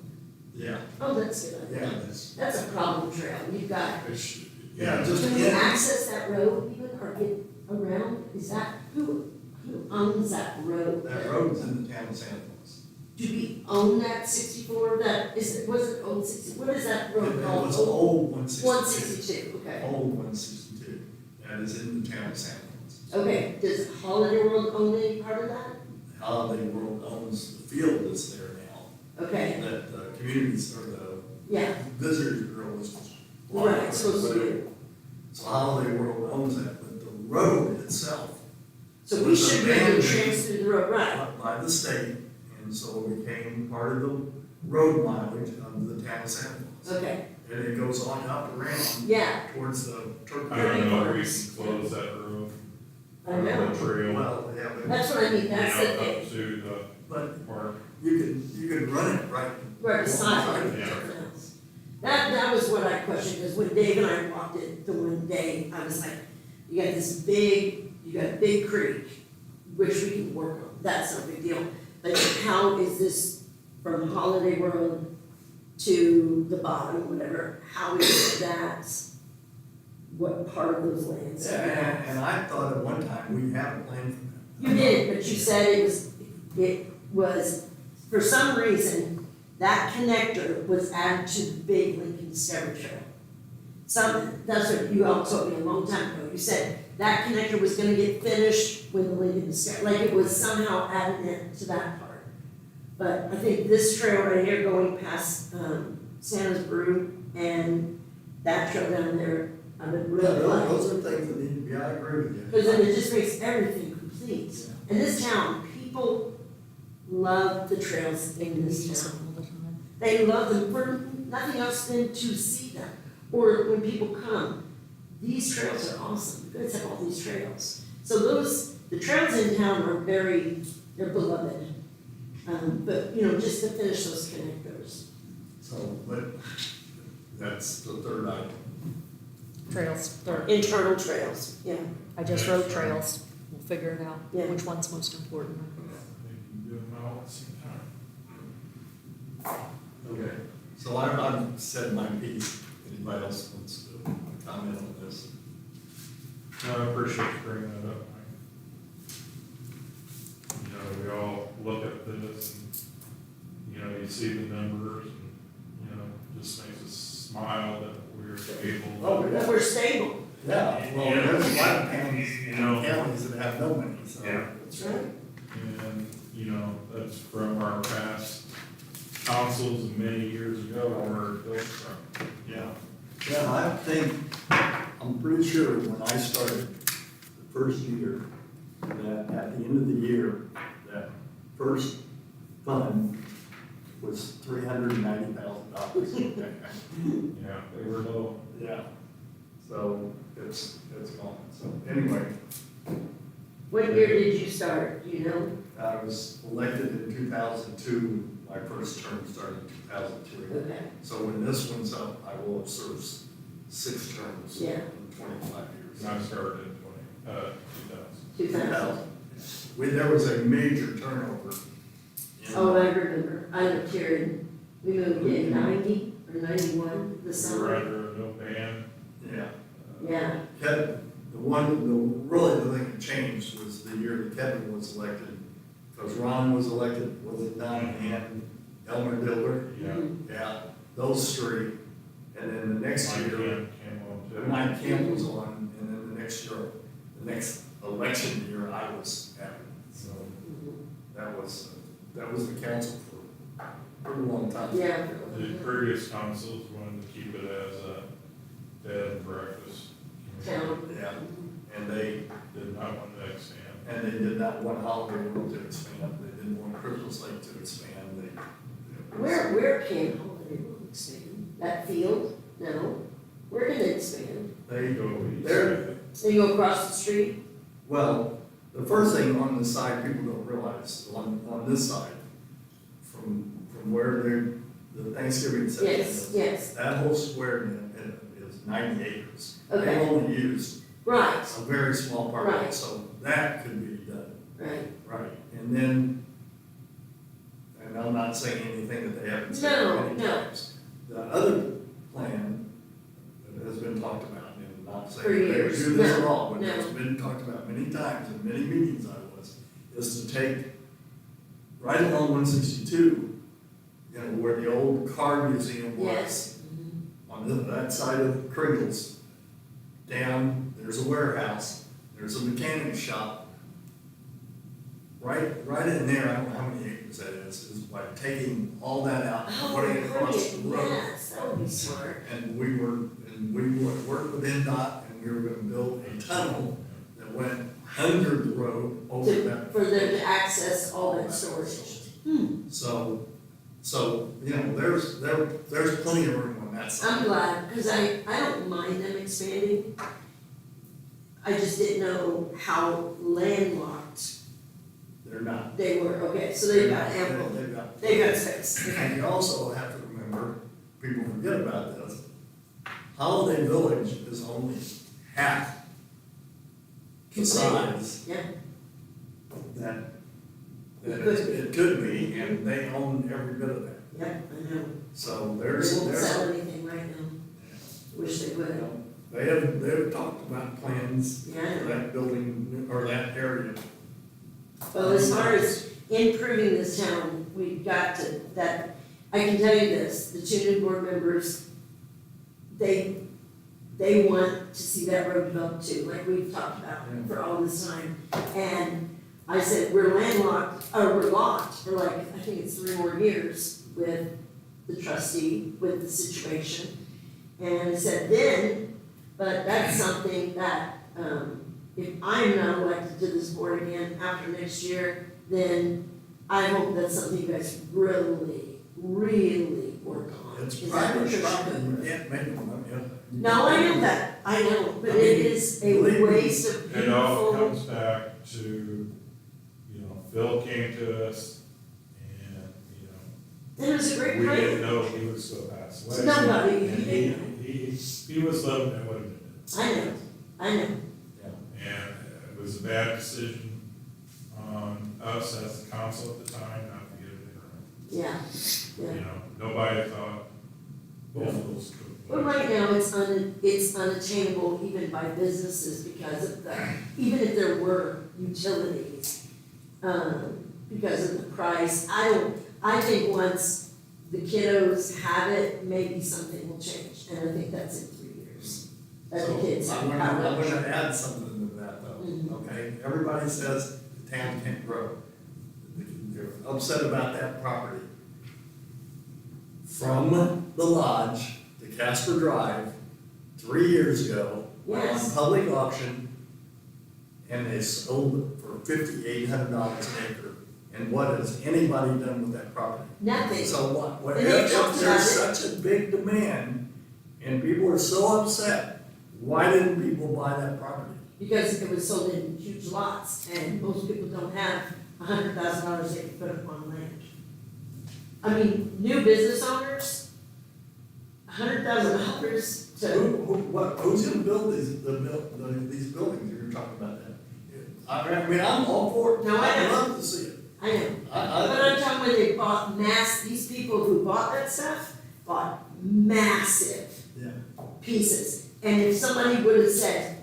Yeah, Oh, that's good. yeah, that's, That's a problem trail, you've got, It should, yeah, yeah, just, can we yeah, access that road even, or get around, is that, who owns that road? that road's in the town of Santa Claus. Do we own that 64, that, is it, was it old 60, what is that It road called? was old 162. 162, okay. Old 162, that is in the town of Santa Claus. Okay, does Holiday World own any part of that? Holiday World owns the field that's there now, Okay, that the communities, or the yeah, visitors bureau was. right, supposed to do. So Holiday World owns that, but the road itself So we was should be able to abandoned trans through the road, right? by the state, and so it became part of the road mileage of the town of Santa Claus. Okay, And it goes on up around yeah, towards the Turkey. I don't know if we can close that road. I know. The trail. Well, yeah, but, That's what I mean, that's the down thing, Up to the but park. you could run it right. right beside it. Yeah. That was what I questioned, because when Dave and I walked it the one day, I was like, you got this big, you got a big creek, which we can work on, that's no big deal. But how is this from Holiday World to the bottom, whatever, how is that, what part of those lands? And I thought at one time we had a plan for that. You did, but you said it was, for some reason, that connector was added to the big Lincoln Discovery Trail. That's what you all told me a long time ago, you said that connector was gonna get finished when the Lincoln Discovery, like it was somehow added in to that part. But I think this trail right here going past, Santa's Brew and that trail down there, I would Yeah, really like. those are things that need to be, I agree with you. Because then it just makes everything complete. In this town, people love the trails in this Use town. them all the time. They love them for nothing else than to see them. Or when people come, these trails are awesome. You guys have all these trails. So the trails in town are they're beloved. But, you know, just to finish those connectors. So, but that's the third item. Trails third. Internal trails, yeah. I just wrote trails. We'll figure it out, Yeah. which one's most important. They can do them all at the same time. Okay, so I've said my piece. Anybody else wants to comment on this? No, I appreciate you bringing that up, see the numbers and, you know, just makes us smile that we're able. Oh, But we're stable. Yeah, well, there's a lot of counties, You know. counties that have no money, so. Yeah. That's right. And, you know, that's from our past councils many years ago where it built from. Yeah. Yeah, I think, I'm pretty sure when I started the first year, that at the end of the year, that first fund was $390,000. Yeah, they were low. Yeah, so it's gone, so anyway, What year did you start, do you know? I was elected in 2002, my first term started in 2003. Okay, So when this one's up, I will have served 6 terms Yeah. in 25 years. And I started in 2000. 2000. There was a major turnover. Oh, I remember, I lived here in, we moved in 90 or 91, the We were summer. under a no ban. Yeah. Yeah, Kevin, the thing that changed was the year that Kevin was elected, because Ron was elected, was it not, and Elmer Diller? Yeah. Yeah, those three, and then the next Mike year, came on too. Mike Camp was on, and then the next year, the next election year, I was at it. So that was the council for a pretty long time. yeah. The previous councils wanted to keep it as a bed and breakfast. Town. Yeah, and they Did not want to expand. And they did not want Holiday World to expand, they didn't want Christmas Lake to expand, Where can Holiday World expand? That field? No. Where can it expand? They, Go east. There- They go across the street? well, the first thing on the side, people don't realize, on this side, from where the Thanksgiving section Yes, is, yes, that whole square is 90 acres. They Okay. only used right, a very small part of it, Right. so that could be done. right. Right, and then, and I'm not saying anything that they haven't said No, many no. times. The other plan that has been talked about, and I'm not For saying they would years. do this at No, all, but no. it's been talked about many times in many meetings I was, is to take right along 162, you know, where the old car museum was, Yes. on that side of Kringle's, down, there's a warehouse, there's a mechanic shop. Right in there, I don't know how many acres that is by taking all that out and Oh, putting it across the road. yes, that would be smart. And we would work with NDOT, and we were gonna build a tunnel that went under the road over that. For them to access all that storage. So, you know, there's plenty of room on that side. I'm glad, because I don't mind them expanding. I just didn't know how landlocked They're not. they were. Okay, so they've got ample, they've got space. And you also have to remember, people forget about this, Holiday Village is only half the size Yeah, that It it could be, and they own every bit of that. yep, I know. So They there's, won't sell anything right now. Wish they you would. know, they have talked about plans Yeah, I for know. that building, or that area. Well, as far as improving this town, we've got to, that, I can tell you this, the two new board members, they want to see that road developed too, like we've talked about for all this time. And I said, we're landlocked, or we're locked for like, I think it's 3 more years with the trustee, with the situation. And I said then, but that's something that, if I'm not elected to this board again after next year, then I hope that's something you guys really, really work on. It's Is that what private you're property, saying? you can't make them, you know. No, I know that, I know, but it is a Believe me, waste of It all beautiful, comes back to, you know, Phil came to us and, you know, it was a great we plan. didn't know he was so passed away. Nobody, And he didn't. he was loving it, what he did. I know, And it was a bad decision on us as the council at the time not to get it yeah, in. yeah. You know, nobody thought both of those could. But right now, it's unattainable even by businesses because of even if there were utilities, because of the price. I think once the kiddos have it, maybe something will change, and I think that's in 3 years. That the kids So have I'm power. gonna add something to that though, okay? Everybody says the town can't grow. They're upset about that property. From the lodge to Casper Drive, 3 years ago, went on Yes. public auction, and they sold it for $5,800 an acre. And what has anybody done with that property? Nothing. So what, And they if talked there's about such a big demand, and people are so upset, why didn't people buy that property? Because it was sold in huge lots, and most people don't have $100,000 they can put up on land. I mean, new business owners, $100,000 to, Who's gonna build these buildings that you're talking about that? I mean, I'm all for it. No, I I'd know. love to see it. I know. But I'm talking when they bought these people who bought that stuff, bought massive Yeah. pieces. And if somebody would have said,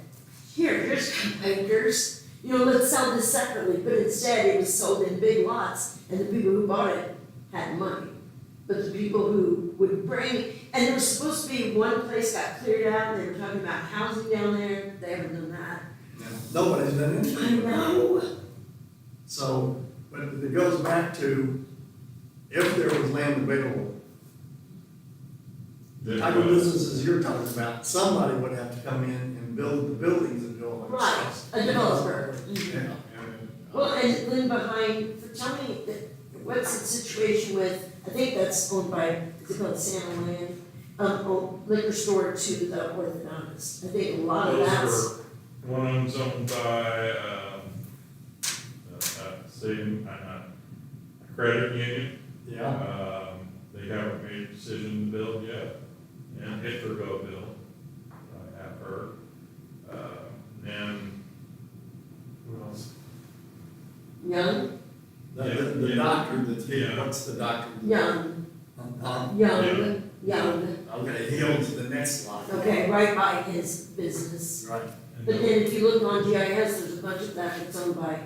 here's acres, let's sell this separately, but instead it was sold in big lots, and the people who bought it had money. But the people who would bring, and there was supposed to be one place got cleared out, and they were talking about housing down there, they haven't done that. Nobody's done anything. I know. So, but it goes back to, if there was land available, the type of businesses you're talking about, somebody would have to come in and build the buildings and do all that Right, stuff. a developer. Yeah. Well, and then behind, tell me, what's the situation with, I think that's owned by, is it called Santa Land? Liquor store to the orthodontist. I think a lot of that's, One of them's owned by, a credit union. Yeah. They haven't made a decision to build yet, and if they're gonna build, I have heard. And who else? young, The Yeah. doctor that's, Yeah. what's the doctor? young, Yeah. young. Okay, he owns the next lot. Okay, right by his business. Right. And But then if you look on GIS, there's a bunch of that that's owned by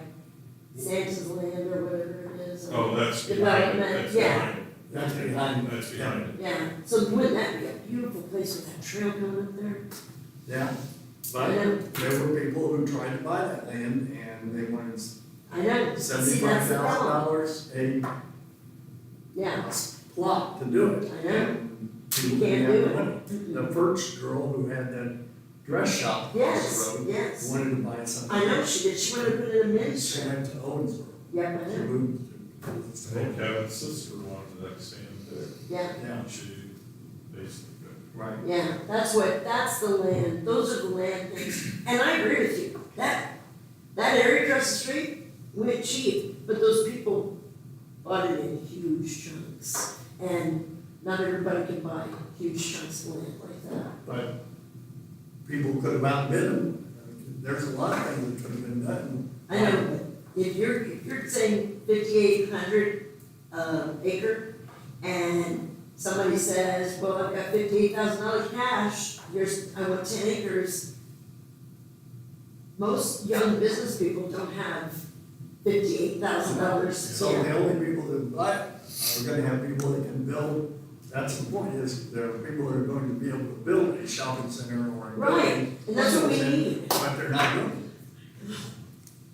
Santa's Land or whatever it is. Oh, that's behind it, Development, that's yeah. behind it. That's behind. That's behind it. Yeah, so wouldn't that be a beautiful place with that trail coming up there? Yeah, but I know. there were people who tried to buy that land and they wanted I know, see, $75,000 that's the problem. a Yeah, plot to do it. I know. And people You can't didn't have do the it. money. Mm-mm. The first girl who had that dress shop across Yes, the road yes. wanted to buy something. I know she did, she wanted to put it in a She ministry. went to Owensboro. Yep, I She know, moved to. I think Kevin's sister wanted to expand too. yeah, Yeah, She basically could. right. yeah, that's the land, those are the land things. And I agree with you, that area across the street went cheap, but those people bought it in huge chunks. And not everybody can buy huge chunks of land like that. But people could have outbid them. There's a lot of things that could have been done. I know, but if you're saying 5,800 acre, and somebody says, well, I've got $58,000 cash, I want 10 acres. Most young business people don't have $58,000. So the only people that buy it are gonna have people that can build. That's the point, is there are people that are going to be able to build a shopping center or a Right, building. and that's what we need. But they're not doing it.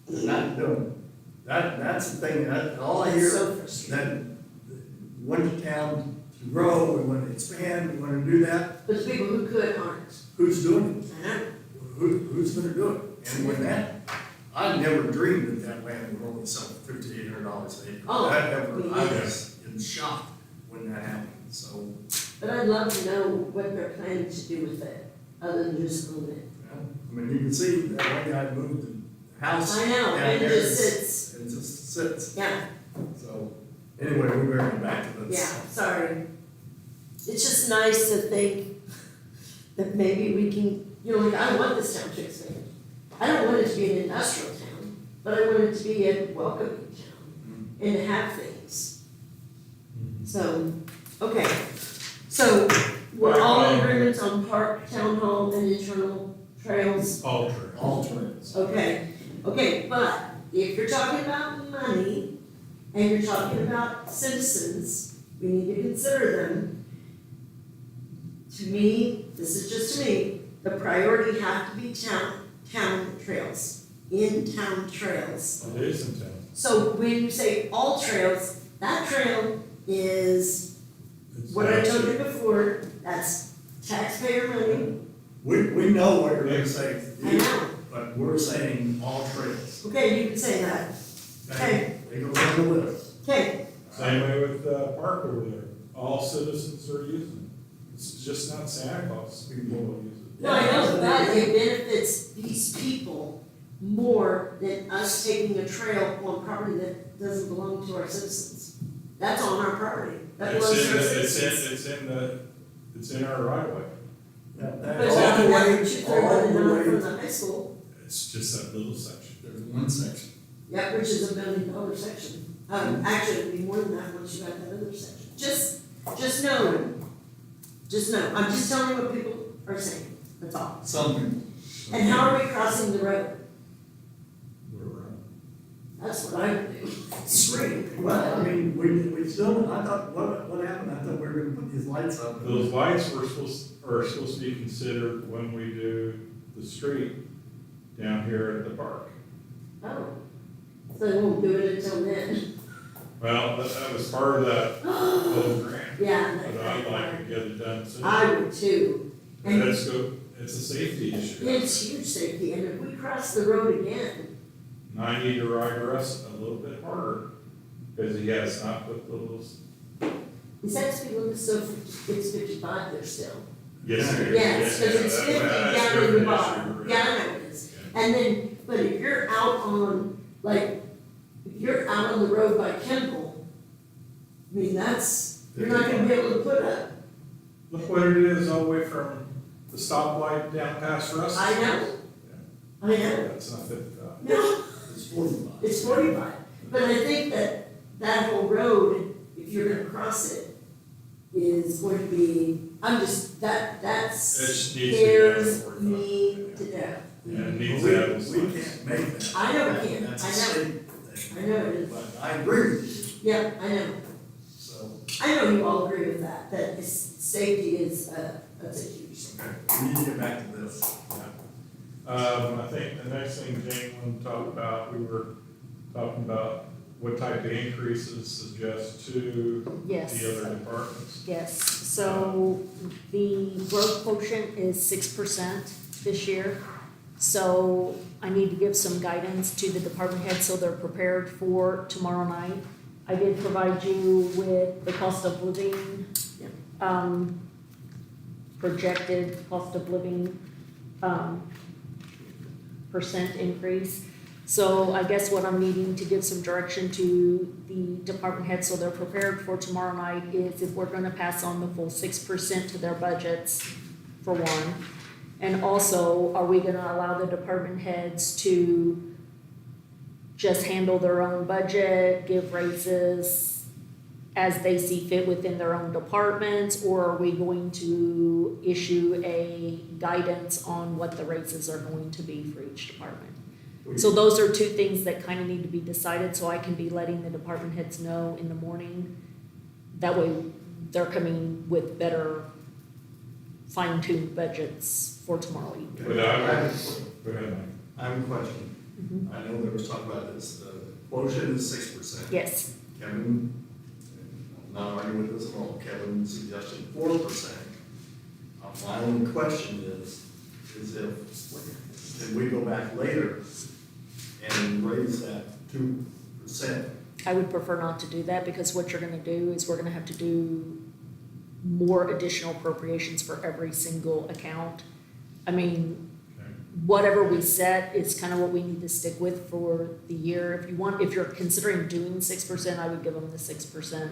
They're not doing it. That's the thing, all I It's hear, so frustrating. that want the town to grow, we want to expand, we want to do that. But the people who could aren't. Who's doing it? I know. Who's gonna do it? And with that, I never dreamed that land would only sell for $5,800 an acre. Oh, That ever, me I neither. was in shock when that happened, so, But I'd love to know what they're planning to do with it, other than just own it. you know, I mean, you can see that one guy moved the house. I know, down and it there, just sits, It just sits, yeah, so, anyway, we better get back to this. yeah, sorry. It's just nice to think that maybe we can, like, I want this town to expand. I don't want it to be an industrial town, but I want it to be a welcoming town and to have things. So, okay, so we're all in agreement on park, town hall, and internal trails. Alter. Alternates. Okay, but if you're talking about money and you're talking about citizens, we need to consider them. To me, this is just to me, the priority have to be town trails, in-town trails. It is in town. So when you say all trails, that trail is, It's what I told you township. before, that's taxpayer money. We know what you're gonna say, I know. but we're saying all trails. Okay, you can say that. Okay. They go down the list. Okay, Same way with the park over there. All citizens are using it. It's just not Santa Claus people will use it. no, I know, but it benefits these people more than us taking a trail on property that doesn't belong to our citizens. That's on our property, that It's belongs to our in, citizens. it's in our right of way. That But all not the that way, what you threw all in the the way. from the high school, It's just that little section. There's one section. yeah, which is $1 million section. Actually, it'd be more than that once you got that other section. Just know, I'm just telling you what people are saying, that's all. Some people. And how are we crossing the road? We're around. That's what I would do. Straight. Well, I mean, we still, I thought, what happened? I thought we were gonna put these lights up. Those lights are supposed to be considered when we do the street down here at the park. Oh, so they won't do it until then? Well, that was part of that whole grant, Yeah. but I'd like to get it done soon. I would too. And Let's go, it's a safety issue. it's huge safety, and if we cross the road again, And I need to ride Russ a little bit harder, because he has not put those. is that speed limit still, it's 55 there still? Yes, it is. Yes, because it's Yeah, 50 that's down in an the issue, bottom, right. yeah, I know it is. And then, but if you're out on, like, if you're out on the road by Kimball, I mean, that's, you're not gonna be able to put up. Look what it is all the way from the stoplight down past Russ. I know. I know. That's not 55. No, It's 45. it's 45, but I think that whole road, if you're gonna cross it, is going to be, that It just needs to be done scares before me 45. to death. Yeah, it We needs to have those we lights. can't make that. I know we can't. That's a I know. state thing. I know it is, But I agree with you, yeah, I know. so, I know you all agree with that, safety is, that's a huge. okay, we need to get back to this. I think the next thing Jane wanted to talk about, we were talking about what type of increases suggest to Yes. the other departments. Yes, so the growth quotient is 6% this year. So I need to give some guidance to the department heads so they're prepared for tomorrow night. I did provide you with the cost of living, projected cost of living, percent increase. So I guess what I'm needing to give some direction to the department heads so they're prepared for tomorrow night is if we're gonna pass on the full 6% to their budgets, for one. And also, are we gonna allow the department heads to just handle their own budget, give raises as they see fit within their own departments? Or are we going to issue a guidance on what the raises are going to be for each department? So those are two things that kind of need to be decided, so I can be letting the department heads know in the morning. That way, they're coming with better fine-tuned budgets for tomorrow evening. But I I have would, a- go ahead, Mike. I have a question. Mhm. I know there was talk about this, the quotient is 6%. Yes, Kevin, I'm not arguing with this at all, Kevin suggested 4%. My only question is if, can we go back later and raise that 2%? I would prefer not to do that, because what you're gonna do is we're gonna have to do more additional appropriations for every single account. I mean, Okay. whatever we set is kind of what we need to stick with for the year. If you're considering doing 6%, I would give them the 6%.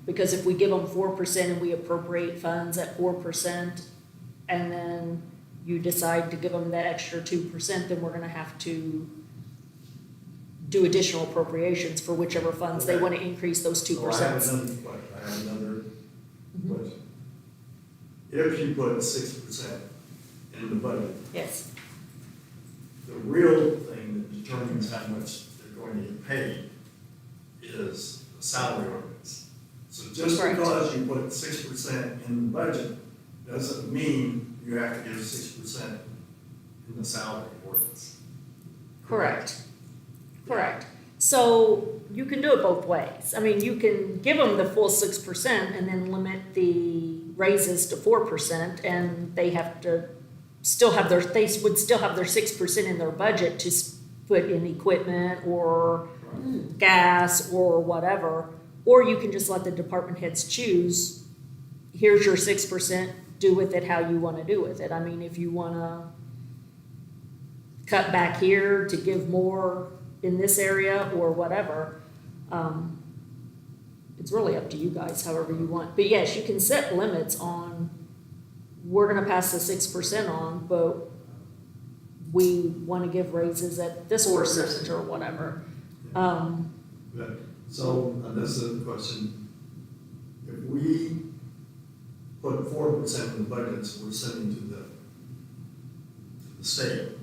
Because if we give them 4% and we appropriate funds at 4%, and then you decide to give them that extra 2%, then we're gonna have to do additional appropriations for whichever funds they Okay. wanna increase those 2%. So I have another question, I have another question. If you put 6% in the budget, Yes, the real thing that determines how much they're going to get paid is the salary ordinance. just Correct. because you put 6% in the budget, doesn't mean you have to give 6% in the salary ordinance. Correct. Correct. So you can do it both ways. I mean, you can give them the full 6% and then limit the raises to 4%, and they have to still have they would still have their 6% in their budget to put in equipment or gas or whatever. Or you can just let the department heads choose, here's your 6%, do with it how you want to do with it. I mean, if you want to cut back here to give more in this area or whatever, it's really up to you guys, however you want. But yes, you can set limits on, we're gonna pass the 6% on, but we wanna give raises at this percentage or whatever. So, this is the question. If we put 4% in the budgets we're sending to the state,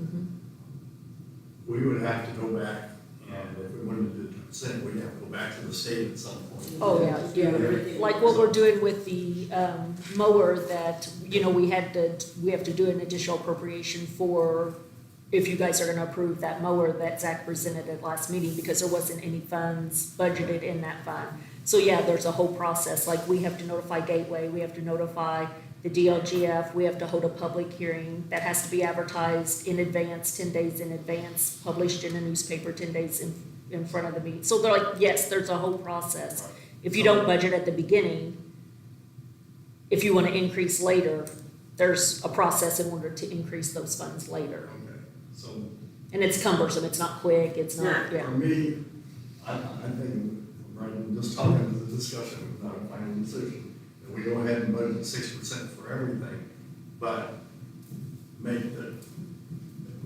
we would have to go back, and if we wanted to do 2%, we'd have to go back to the state at some point. Oh, yeah. Everything. Like what we're doing with the mower that, you know, we have to do an additional appropriation for, if you guys are gonna approve that mower that Zach presented at last meeting, because there wasn't any funds budgeted in that fund. So yeah, there's a whole process, like we have to notify Gateway, we have to notify the DLGF, we have to hold a public hearing that has to be advertised in advance, 10 days in advance, published in a newspaper 10 days in front of the meeting. So they're like, yes, there's a whole process. If you don't budget at the beginning, if you want to increase later, there's a process in order to increase those funds later. Okay, so And it's cumbersome, it's not quick, it's not, for yeah. me, I think, right, I'm just talking to the discussion, not a final decision, that we go ahead and budget 6% for everything, but make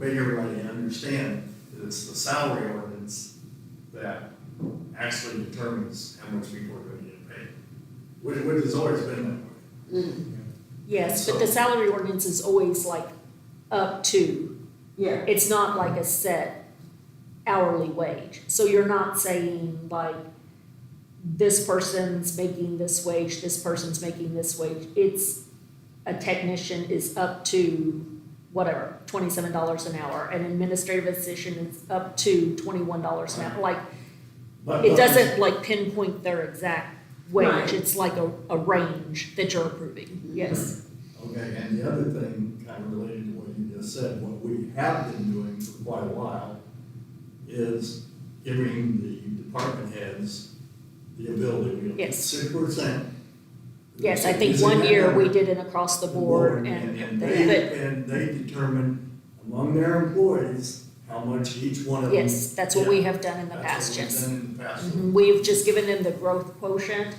everybody understand that it's the salary ordinance that actually determines how much people are gonna get paid, which has always been that way. Yes, but the salary ordinance is always like up to, Yeah, it's not like a set hourly wage. So you're not saying like, this person's making this wage, this person's making this wage. It's, a technician is up to whatever, $27 an hour. An administrative assistant is up to $21 an hour. Like, But- it doesn't like pinpoint their exact wage. Right. It's like a range that you're approving, yes. Okay, and the other thing, kind of related to what you just said, what we have been doing for quite a while is giving the department heads the ability, Yes. 6%. Yes, I think Using one that year we number, did it across the board and they determine among their employees how much each one of them. yes, that's what we have done in the That's past, what we've yes. done in the past. We've just given them the growth quotient,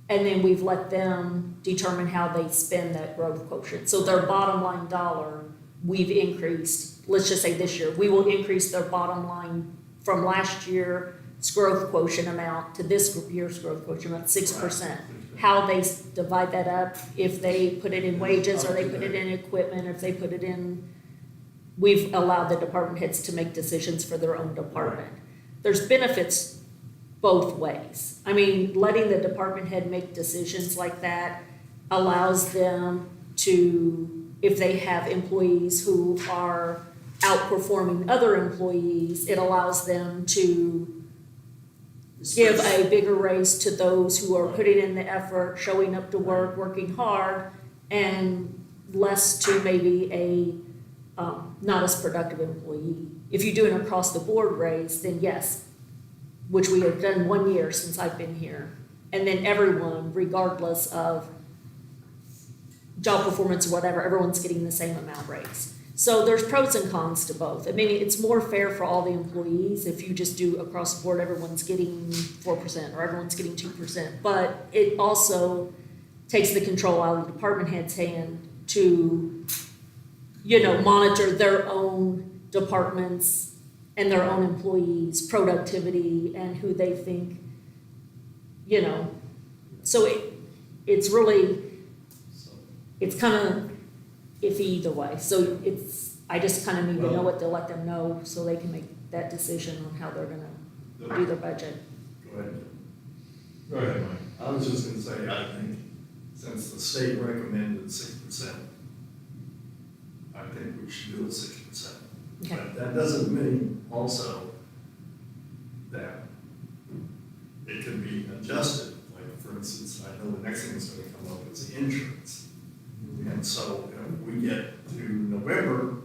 and then we've let them determine how they spend that growth quotient. So their bottom line dollar, we've increased, let's just say this year, we will increase their bottom line from last year's growth quotient amount to this year's growth quotient amount, 6%. How they divide that up, if they put it in wages, or they put it in equipment, or if they put it in, we've allowed the department heads to make decisions for their own department. There's benefits both ways. I mean, letting the department head make decisions like that allows them to, if they have employees who are outperforming other employees, it allows them to give a bigger raise to those who are putting in the effort, showing up to work, working hard, and less to maybe a not as productive employee. If you do an across-the-board raise, then yes, which we have done 1 year since I've been here. And then everyone, regardless of job performance or whatever, everyone's getting the same amount raised. So there's pros and cons to both. I mean, it's more fair for all the employees if you just do across the board, everyone's getting 4% or everyone's getting 2%. But it also takes the control out of the department head's hand to, you know, monitor their own departments and their own employees' productivity and who they think, you know. So it's really, it's kind of iffy either way. So I just kind of need to know what to let them know so they can make that decision on how they're gonna do their budget. Go ahead. Go ahead, Mike. I was just gonna say, I think, since the state recommended 6%, I think we should do it 6%. Okay. But that doesn't mean also that it can be adjusted. Like, for instance, I know the next thing that's gonna come up is insurance. And so if we get to November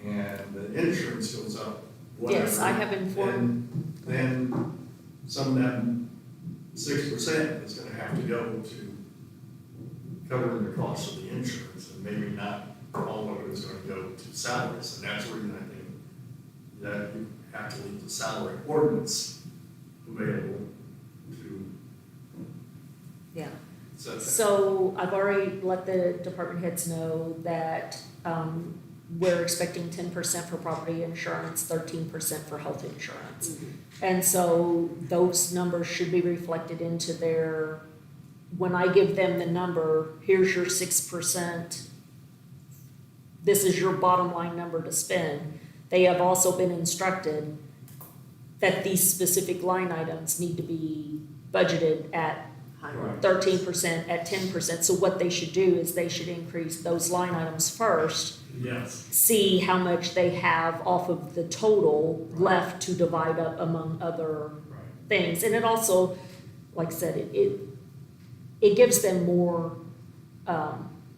and the insurance goes up, whatever. Yes, I have informed. Then some of that 6% is gonna have to go to covering the cost of the insurance, and maybe not all of it is gonna go to salaries, and that's where I think that you have to leave the salary ordinance available to Yeah. set that. So I've already let the department heads know that, we're expecting 10% for property insurance, 13% for health insurance. And so those numbers should be reflected into their, when I give them the number, here's your 6%. This is your bottom line number to spend. They have also been instructed that these specific line items need to be budgeted at Right. 13%, at 10%. So what they should do is they should increase those line items first, Yes. see how much they have off of the total left to divide up among other Right. things. And it also, like I said, it gives them more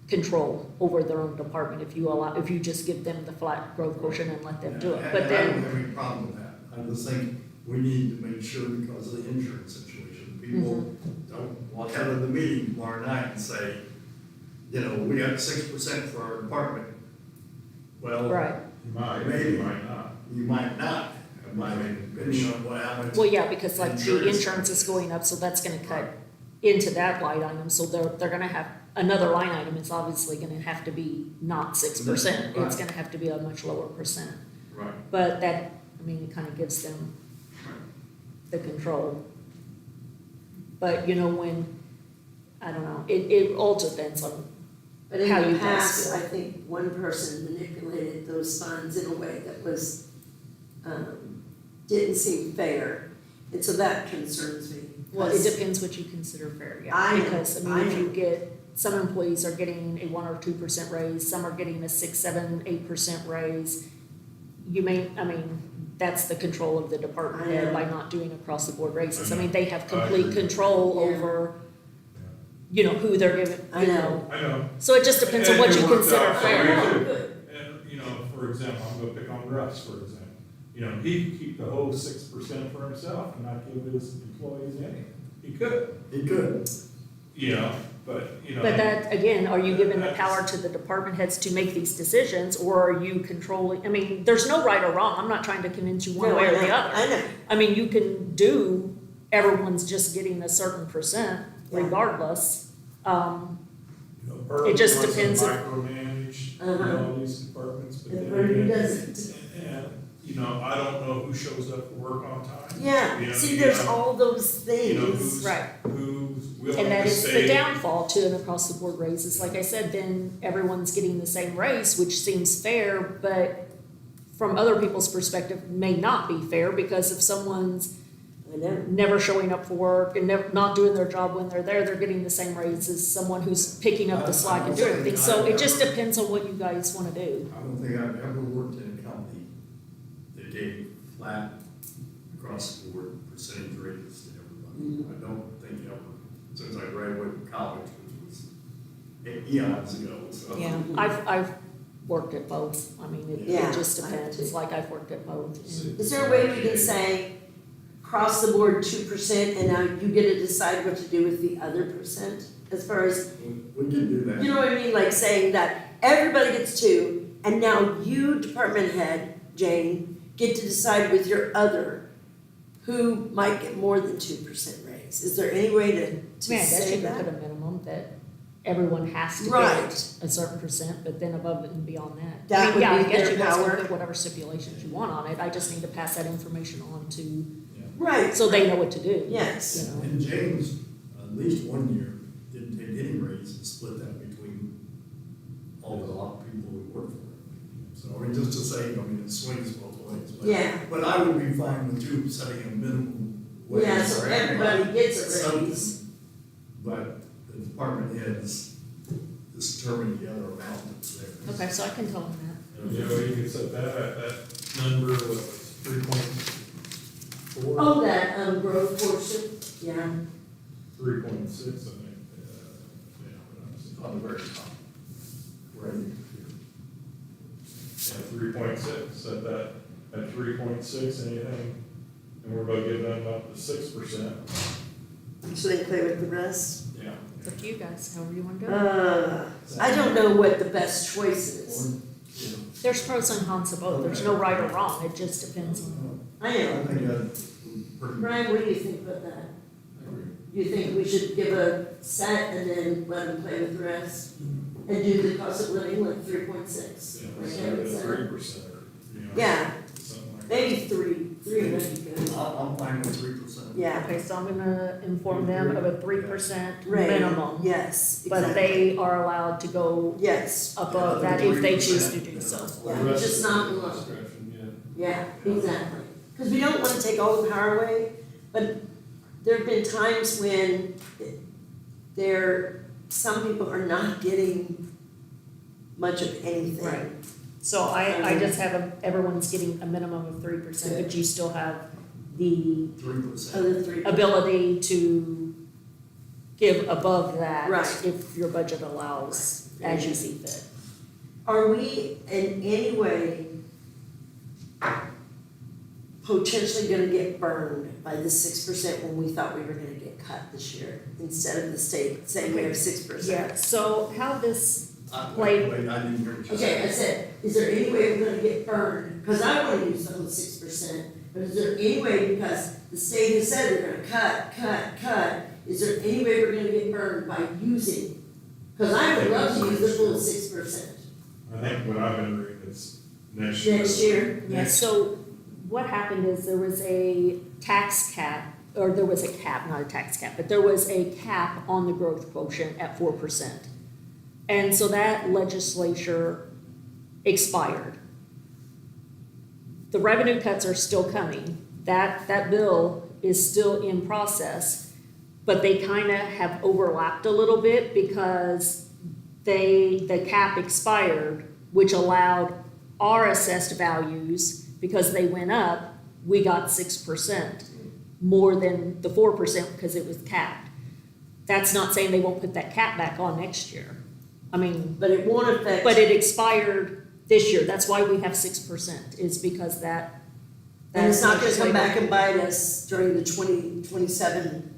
control over their own department if you just give them the flat growth quotient and let them do it. And But I then, don't have any problem with that. I just think we need to make sure, because of the insurance situation, people don't walk out of the meeting tomorrow night and say, you know, we got 6% for our department. Well, right. You might, Maybe. you might not. you might not, depending on how much. Well, yeah, because like the Insurance. insurance is going up, so that's gonna cut into that line item, so they're gonna have, another line item is obviously gonna have to be not 6%, it's Right. gonna have to be a much lower percent. Right. But that, I mean, it kinda gives them the control. But, you know, when, I don't know, it all depends on, But in How you the guys past, feel. I think one person manipulated those funds in a way that was, didn't seem fair. And so that concerns me. well, it depends what you consider fair, I yeah. know, Because, I I mean, if you know. get, some employees are getting a 1 or 2% raise, some are getting a 6, 7, 8% raise. You may, I mean, that's the control of the department I head know. by not doing across the board raises. I I mean, they have I complete agree. control Yeah. over, you know, who they're giving, I you know. know. I know. So it just depends on what And you it worked consider out for fair. me. Oh, good. And, you know, for example, I'm gonna pick on Russ, for example. You know, he could keep the whole 6% for himself and not give his employees any. He could, He could. you know, but, you know. But that, again, are you giving the That's- power to the department heads to make these decisions, or are you controlling, I mean, there's no right or wrong, I'm not trying to convince you one No, way I or the know, other. I know. I mean, you can do, everyone's just getting a certain percent Yeah. regardless. You know, Bert It just wants to depends if- micromanage, you Uh-huh. know, all these departments, but And then Bernie again, doesn't. and, you know, I don't know who shows up for work on time. Yeah, You know, see, you there's know, all those You know, things. who's, Right. who's willing And that to is the stay. downfall to an across the board raises, like I said, then everyone's getting the same raise, which seems fair, but from other people's perspective, may not be fair, because if someone's I know. never showing up for work and never, not doing their job when they're there, they're getting the same raise as someone who's picking up the slack and doing everything. So it just depends on what you guys wanna do. I don't think I've ever worked in a company that gave flat across the board percentage raises to everybody. I don't think ever, since I graduated from college, which was eons ago, so. Yeah, I've worked at both. I mean, it Yeah, just I have depends. too. It's like I've worked at both. And- Is there a way we can say, across the board 2%, and now you get to decide what to do with the other percent? As far as, We can do that. you know what I mean, like saying that everybody gets 2, and now you, department head, Jane, get to decide with your other, who might get more than 2% raise. Is there any way to Man, I say guess you could that? put a minimum that everyone has to Right. get a certain percent, but then above it and beyond that. That I mean, would yeah, be I guess their you guys can power. put whatever stipulations you want on it. I just need to pass that information on to, Right. so they know what to do. Yes. You know? And James, at least one year, didn't take any raise and split that between all the lot of people who work for him. So, I mean, just to say, I mean, it swings both ways. But- Yeah. But I would be fine with you setting a minimum ways. Yeah, so for everybody gets a something, raise. but the department heads determine the other amount that's there. Okay, so I can tell them And, you know, you could set that number was 3.4. Oh, that, growth portion, yeah. 3.6, I think, yeah, but I was, On the very top. Right. yeah, 3.6, set that at 3.6, anything, and we're about giving them up to 6%. So they play with the rest? Yeah. that. It's up to you guys, however you want to do it. I don't know what the best choice is. Or, you know, There's pros and cons to both. There's no right or wrong. It just depends on. I I know. think that's pretty. Brian, what do you think about that? I agree. You think we should give a set and then let them play with the rest? And do the cost of living like 3.6? Yeah, Like set Kevin at said? 3%, or, you know. Yeah, Something like that. maybe three would be good. I'm fine with 3%. Yeah. Okay, so I'm gonna inform them of a 3% Right. minimum, Yes, but exactly. they are allowed to go Yes, above that if they choose to do so. Yeah, The rest just is not at their below. discretion, yeah. yeah, exactly. Because we don't want to take all the power away, but there have been times when some people are not getting much of anything. Right. So I just have everyone's getting a minimum of 3%, but you still have the 3%. Other three. ability to give above that Right. if your budget allows, as you see fit. Are we in any way potentially gonna get burned by the 6% when we thought we were gonna get cut this year? Instead of the state saying we have 6%? Yeah, so how this, Wait, I didn't hear what you Okay, I said. said, is there any way we're gonna get burned? Because I wanna use the whole 6%, but is there any way, because the state has said they're gonna cut, is there any way we're gonna get burned by using? Because I would love to use the full 6%. I think what I've been reading is next year. Next year? yeah, so what happened is there was a tax cap, or there was a cap, not a tax cap, but there was a cap on the growth quotient at 4%. And so that legislature expired. The revenue cuts are still coming. That bill is still in process, but they kind of have overlapped a little bit because the cap expired, which allowed our assessed values, because they went up, we got 6% more than the 4% because it was capped. That's not saying they won't put that cap back on next year. I mean, But it won't affect. but it expired this year. That's why we have 6%, is because that. And it's not gonna come legislative- back and bite us during the 2027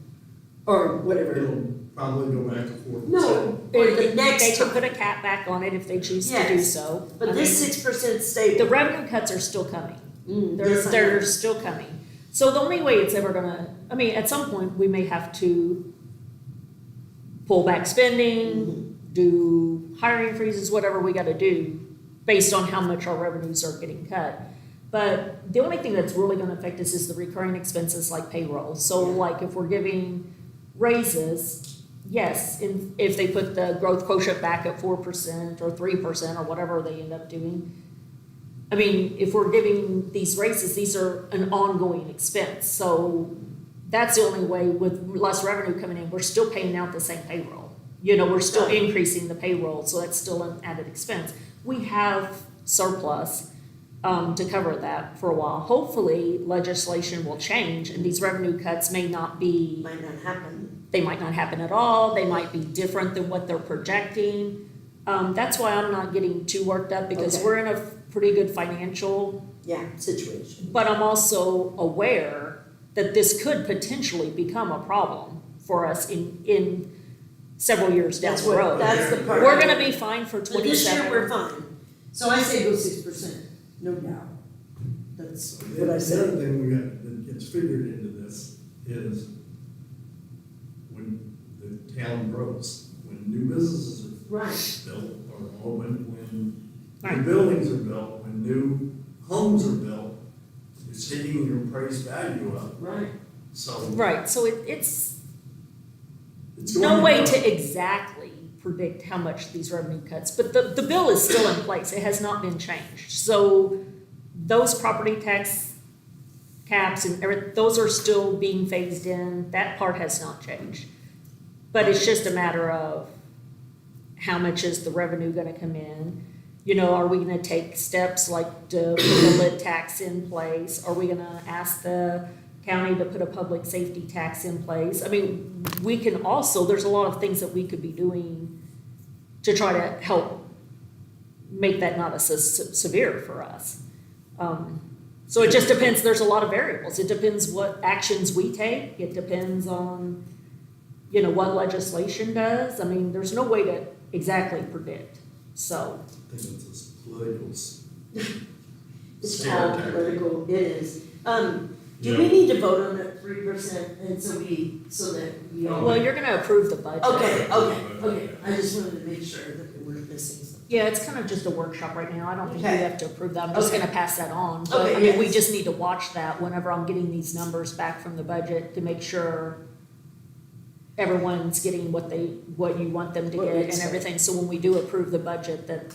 or whatever. It'll probably go back to 4%. No, or the They next could put time. a cap back on it if they choose to do Yes, so. But I this mean, 6% stable. the revenue cuts are still coming. They're, Yes, I know. they're still coming. So the only way it's ever gonna, I mean, at some point, we may have to pull back spending, do hiring freezes, whatever we gotta do, based on how much our revenues are getting cut. But the only thing that's really gonna affect us is the recurring expenses like payroll. So Yeah. like if we're giving raises, yes, if they put the growth quotient back at 4% or 3% or whatever they end up doing, I mean, if we're giving these raises, these are an ongoing expense, so that's the only way with less revenue coming in, we're still paying out the same payroll. You know, we're still Right. increasing the payroll, so that's still an added expense. We have surplus, to cover that for a while. Hopefully legislation will change and these revenue cuts may not be, Might not happen. they might not happen at all, they might be different than what they're projecting. That's why I'm not getting too worked up because Okay. we're in a pretty good financial, Yeah, situation. but I'm also aware that this could potentially become a problem for us in several years down That's the what, road. that's the part. We're gonna be fine for But this year, 27. we're fine. So I say go 6%, no doubt. That's what I The other said. thing we got, that gets figured into this is when the town grows, when new businesses are Right, built or opened, when Right. new buildings are built, when new homes are built, it's taking your appraised value up, right. so. Right, so it's It's no going way up. to exactly predict how much these revenue cuts, but the bill is still in place, it has not been changed. So those property tax caps and those are still being phased in. That part has not changed. But it's just a matter of how much is the revenue gonna come in? You know, are we gonna take steps like to put a lit tax in place? Are we gonna ask the county to put a public safety tax in place? I mean, we can also, there's a lot of things that we could be doing to try to help make that not as severe for us. So it just depends, there's a lot of variables. It depends what actions we take. It depends on, you know, what legislation does. I mean, there's no way to exactly predict, so. I think it's this political. It's scare all tactic. political, it is. Do Yeah. we need to vote on that 3% and so that we all? Well, you're gonna approve the budget. Okay, I just wanted to make sure that we weren't missing something. Yeah, it's kind of just a workshop right now. I don't think we Okay. have to approve that. I'm just Okay. gonna pass that on. But Okay, I mean, we yes. just need to watch that whenever I'm getting these numbers back from the budget to make sure everyone's getting what you want them to What we get and expect. everything. So when we do approve the budget, that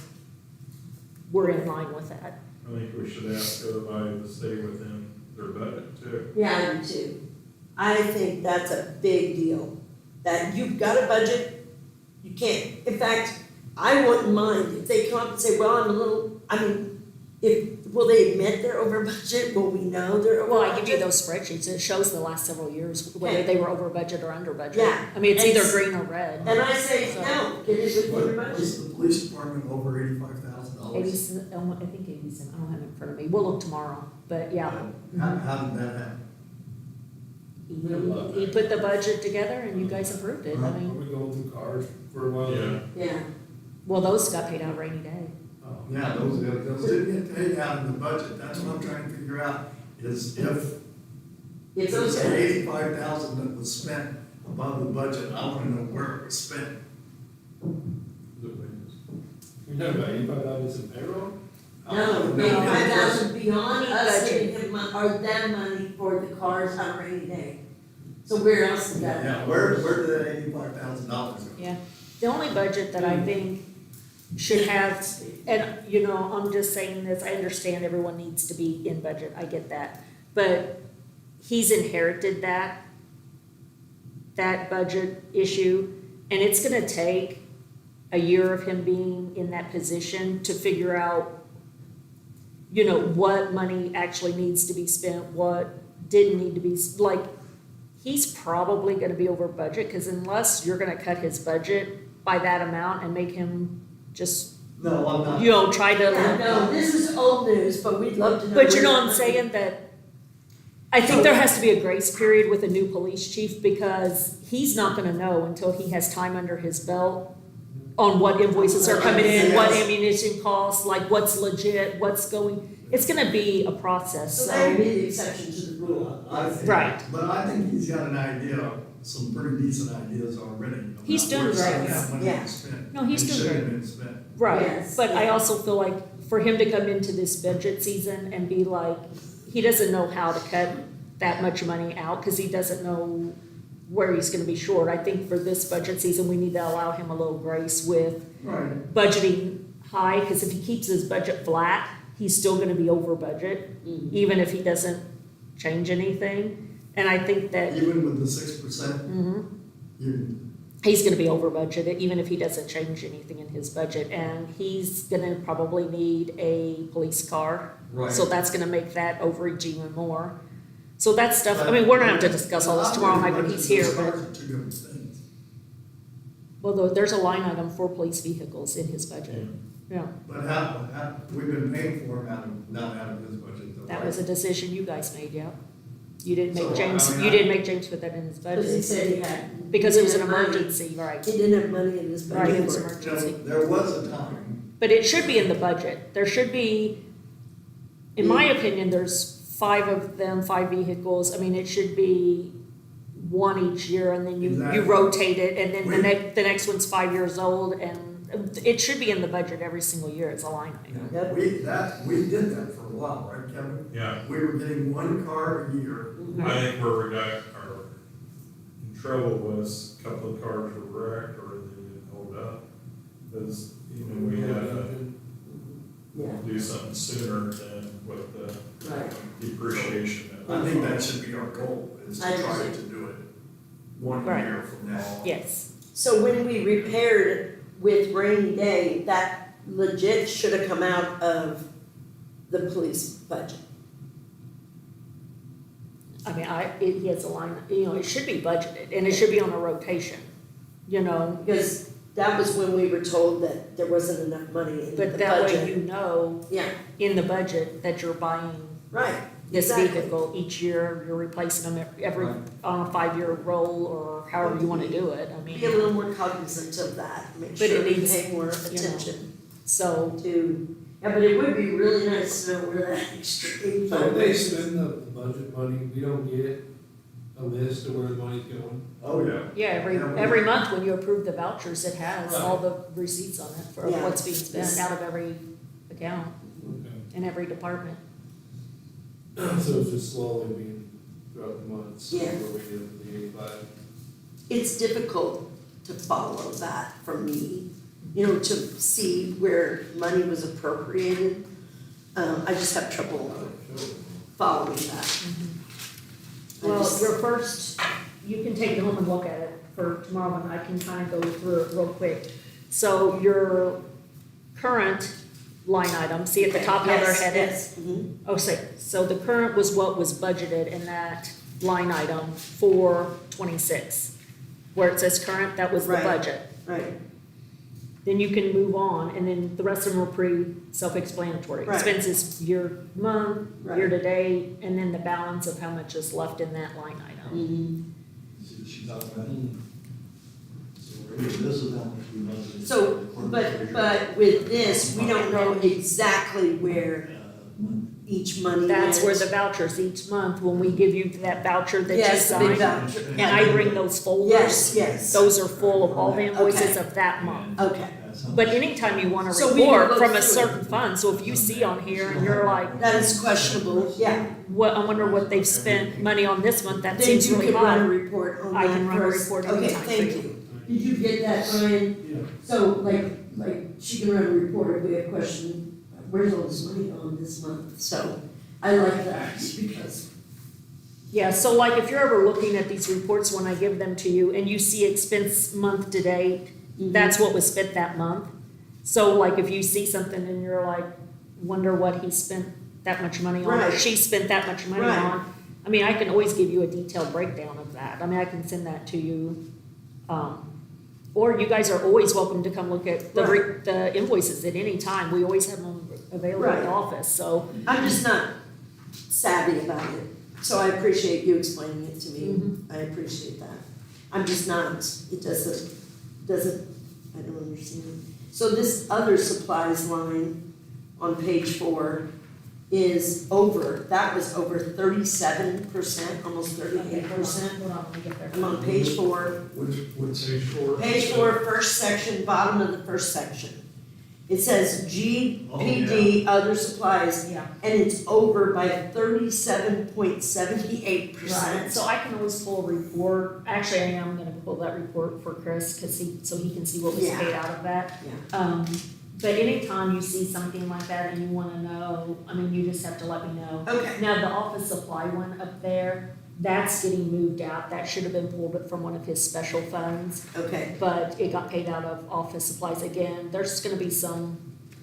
we're in line with that. I think we should ask everybody to stay within their budget too. Yeah, I do too. I think that's a big deal, that you've got a budget, you can't, in fact, I wouldn't mind if they come up and say, well, will they admit they're over budget, will we know they're over Well, budget? I give you those spreadsheets. It shows the last several years, whether Okay. they were over budget or under budget. Yeah. I mean, it's And either s- green or red. And I say, So- no, get it within your What, budget. was the police department over $85,000? I think 87, I don't have it in front of me. We'll look tomorrow, but yeah. How did that happen? He put the budget together and you guys approved it. I Are mean, we going through cars for a while? Yeah. Yeah, well, those got paid out rainy day. Oh. Yeah, those didn't get paid out in the budget, that's what I'm trying to figure out, is if if there's those an are, 85,000 that was spent above the budget, I wanna know where it was spent. You're talking about $85 in payroll? no, No, 5,000 beyond us Budget. giving him or them money for the cars on a rainy day. So where else is that? Yeah, where did that $85,000 go? Yeah. The only budget that I think should have, and you know, I'm just saying this, I understand everyone needs to be in budget, I get that. But he's inherited that budget issue, and it's gonna take a year of him being in that position to figure out, you know, what money actually needs to be spent, what didn't need to be, like, he's probably gonna be over budget, cause unless you're gonna cut his budget by that amount and make him just, No, I'm not. you know, try to. Yeah, no, this is old news, but we'd love to know. But you where know that what I'm money- saying, that I think there has to be a grace period with a new police chief, because he's not gonna know until he has time under his belt on what invoices are coming in, what ammunition costs, like what's legit, what's going, it's gonna be a process, So that would so. be the exception to the rule. I think- Right. But I think he's got an idea, some pretty decent ideas already. about He's doing where some of great. that money Yeah. was spent. No, he's and doing should have great. been spent. Right, Yes, but I yeah. also feel like for him to come into this budget season and be like, he doesn't know how to cut that much money out, cause he doesn't know where he's gonna be short. I think for this budget season, we need to allow him a little grace with Right. budgeting high, cause if he keeps his budget flat, he's still gonna be over budget, Mhm. even if he doesn't change anything. And I think that, Even with the 6%, mhm, you, he's gonna be over budgeted, even if he doesn't change anything in his budget. And he's gonna probably need a police car, right. so that's gonna make that overage even more. So that stuff, I mean, we're gonna have to discuss all this tomorrow night when he's here, Those but, cars are two different things. well, there's a line item for police vehicles in his budget, yeah. But we've been paying for them not out of his budget though. That right? was a decision you guys made, yeah. You didn't So, make I James, mean, you I- didn't make James put that in his Because he budget, said he had. because it was an he didn't have money. emergency, right? He didn't have money in his Right, it budget was for it. You know, emergency. there was a time, But it should be in the budget. There should be, in my opinion, there's 5 of them, 5 vehicles. I mean, it should be one each year, and then you Exactly. rotate it, and then We- the next one's 5 years old, and it should be in the budget every single year as a line item. Yep. we did that for a while, right, Kevin? Yeah, We were getting one car a year. I think where we got, or in trouble was a couple of cars were wrecked or they didn't hold up. Cause, you know, we had to Yeah, do something sooner than what the right. depreciation. that I think that should be our goal, is to I try agree. to do it one Right. year from now. Yes, So when we repaired with rainy day, that legit should have come out of the police budget. I mean, he has a line, it should be budgeted, and it should be on a rotation, Because that was when we were told that there wasn't enough money in the but that way budget. you know Yeah, in the budget that you're buying right, this exactly. vehicle each year, you're replacing them every, Right. on a 5-year roll, or however you wanna do it, I Be a mean, little more cognizant of that, make But sure it we needs, pay more attention so, to, yeah, but it would be really nice to know where that extra So when they $85,000 spend the budget money, we don't get a list of where the money's going? Oh, yeah. yeah, every month when you approve the vouchers, it has all Right. the receipts on it for Yeah. what's being spent Yes. out of every account Okay. in every department. So it's just slowly being throughout the months, Yeah. where we get up to the 85. It's difficult to follow that for me, to see where money was appropriated. I just have trouble following that. I Well, just- your first, you can take it home and look at it for tomorrow, and I can kind of go through it real quick. So your current line item, see at the top how they're Yes, headed? yes, mhm. Oh, so the current was what was budgeted in that line item for 26. Where it says current, that was the Right. budget. Right, Then you can move on, and then the rest of them are pretty self-explanatory. Right. Expenses year, month, Right. year to date, and then the balance of how much is left in that line item. mhm. See what she's talking about? So right here, this is how much we budgeted. So, according to but treasurer. with this, we don't know exactly where Month. each money went. That's where the vouchers, each month, when we give you that voucher that you Yes, the big sign, voucher. and I bring those folders. Yes, yes, Those are full of all the invoices Okay. of that month. okay, That's how But much- anytime you want a So we can report look from a through certain fund, so if you see on here and you're like, that is questionable, yeah. what, I wonder what they've spent money on this month, that Then seems you really can run a high. report on that I can run a first. report Okay, anytime for thank you. you. Did you get that, Ryan? Yeah. So like she can run a report if we have question, where's all this money gone this month? So I like that because, Yeah, so like if you're ever looking at these reports when I give them to you and you see expense month to date, that's what was spent that month. So like if you see something and you're like, wonder what he spent that much money on, or Right. she spent that much money Right. on. I mean, I can always give you a detailed breakdown of that. I mean, I can send that to you. Or you guys are always welcome to come look at the invoices at any time. We always have them available at the Right. office, so. I'm just not savvy about it. So I appreciate you explaining it to me. Mhm. I appreciate that. I'm just not, it doesn't, I don't understand. So this other supplies line on page 4 is that was over 37%, almost 38%. Hold on, let me get there. I'm on page 4. Which page 4? Page 4, first section, bottom of the first section. It says GPD, other supplies, Yeah. and it's over by 37.78%. Right, so I can always pull a report, actually, I am gonna pull that report for Chris, so he can see what was Yeah. paid out of that. Yeah. But anytime you see something like that and you wanna know, I mean, you just have to let me know. Okay, Now, the office supply one up there, that's getting moved out, that should have been pulled from one of his special funds, okay, but it got paid out of office supplies again. There's gonna be some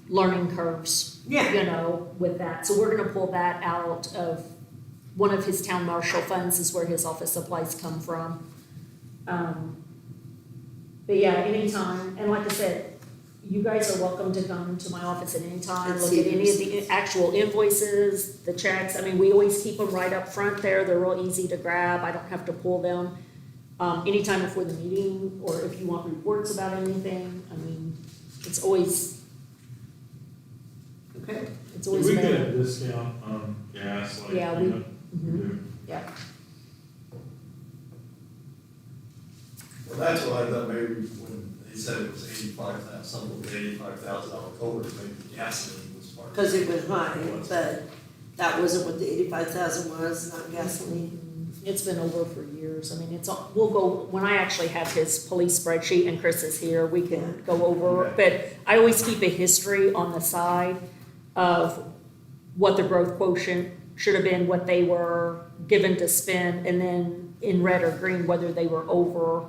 learning curves, yeah, with that, so we're gonna pull that out of one of his town marshal funds is where his office supplies come from. But yeah, anytime, and like I said, you guys are welcome to come to my office at any time, And look see at any of the receipts. actual invoices, the checks, I mean, we always keep them right up front there, they're real easy to grab, I don't have to pull them. Anytime before the meeting, or if you want reports about anything, I mean, it's always okay. Do we get better. a discount on gas like? Yeah, we- you know, Mhm. do? Well, that's what I thought, maybe when they said it was 85,000, something with $85,000 culvert, maybe gasoline was part of it. Because it was high, but that wasn't what the 85,000 was, not gasoline. It's been over for years, I mean, we'll go, when I actually have his police spreadsheet and Chris is here, we can go over, it. But I always keep a history on the side of what the growth quotient should have been what they were given to spend, and then in red or green, whether they were over.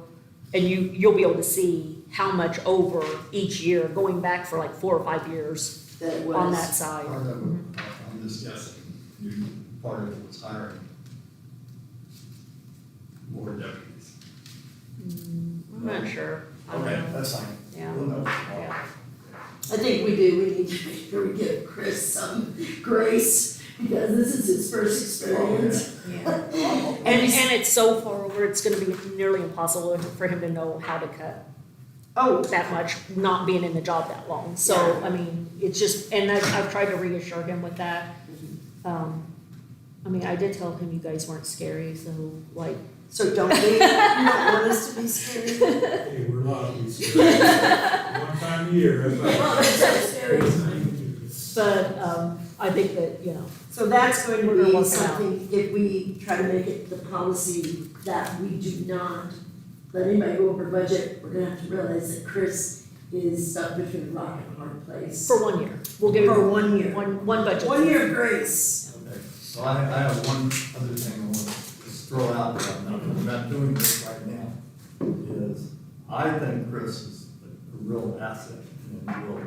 And you'll be able to see how much over each year, going back for like 4 or 5 years That it on was. that side. Part of it, I'm just guessing, part of it was hiring more deputies. I'm not sure. I don't Okay, know. that's fine. Yeah. We'll know tomorrow. Yeah. I think we do, we need to make sure we give Chris some grace, because this is his first experience. Yeah. And it's so far over, it's gonna be nearly impossible for him to know how to cut Oh, that much, not being in the job that long. So, Yeah. I mean, it's just, and I've tried to reassure him with that. I mean, I did tell him you guys weren't scary, so like, so don't be, you don't want us to be scared? Hey, we're not, we scary. One time a year, that's Well, all. that's scary. but, I think that, you know, So that's going We're to gonna be work it out. something, if we try to make it the policy that we do not let anybody go over budget, we're gonna have to realize that Chris is stuck between a rock and a hard place. for 1 year, we'll give For him 1 year. one budget. 1 year of grace. Okay, so I have one other thing I want to just throw out there, I'm not doing this right now, is I think Chris is a real asset and will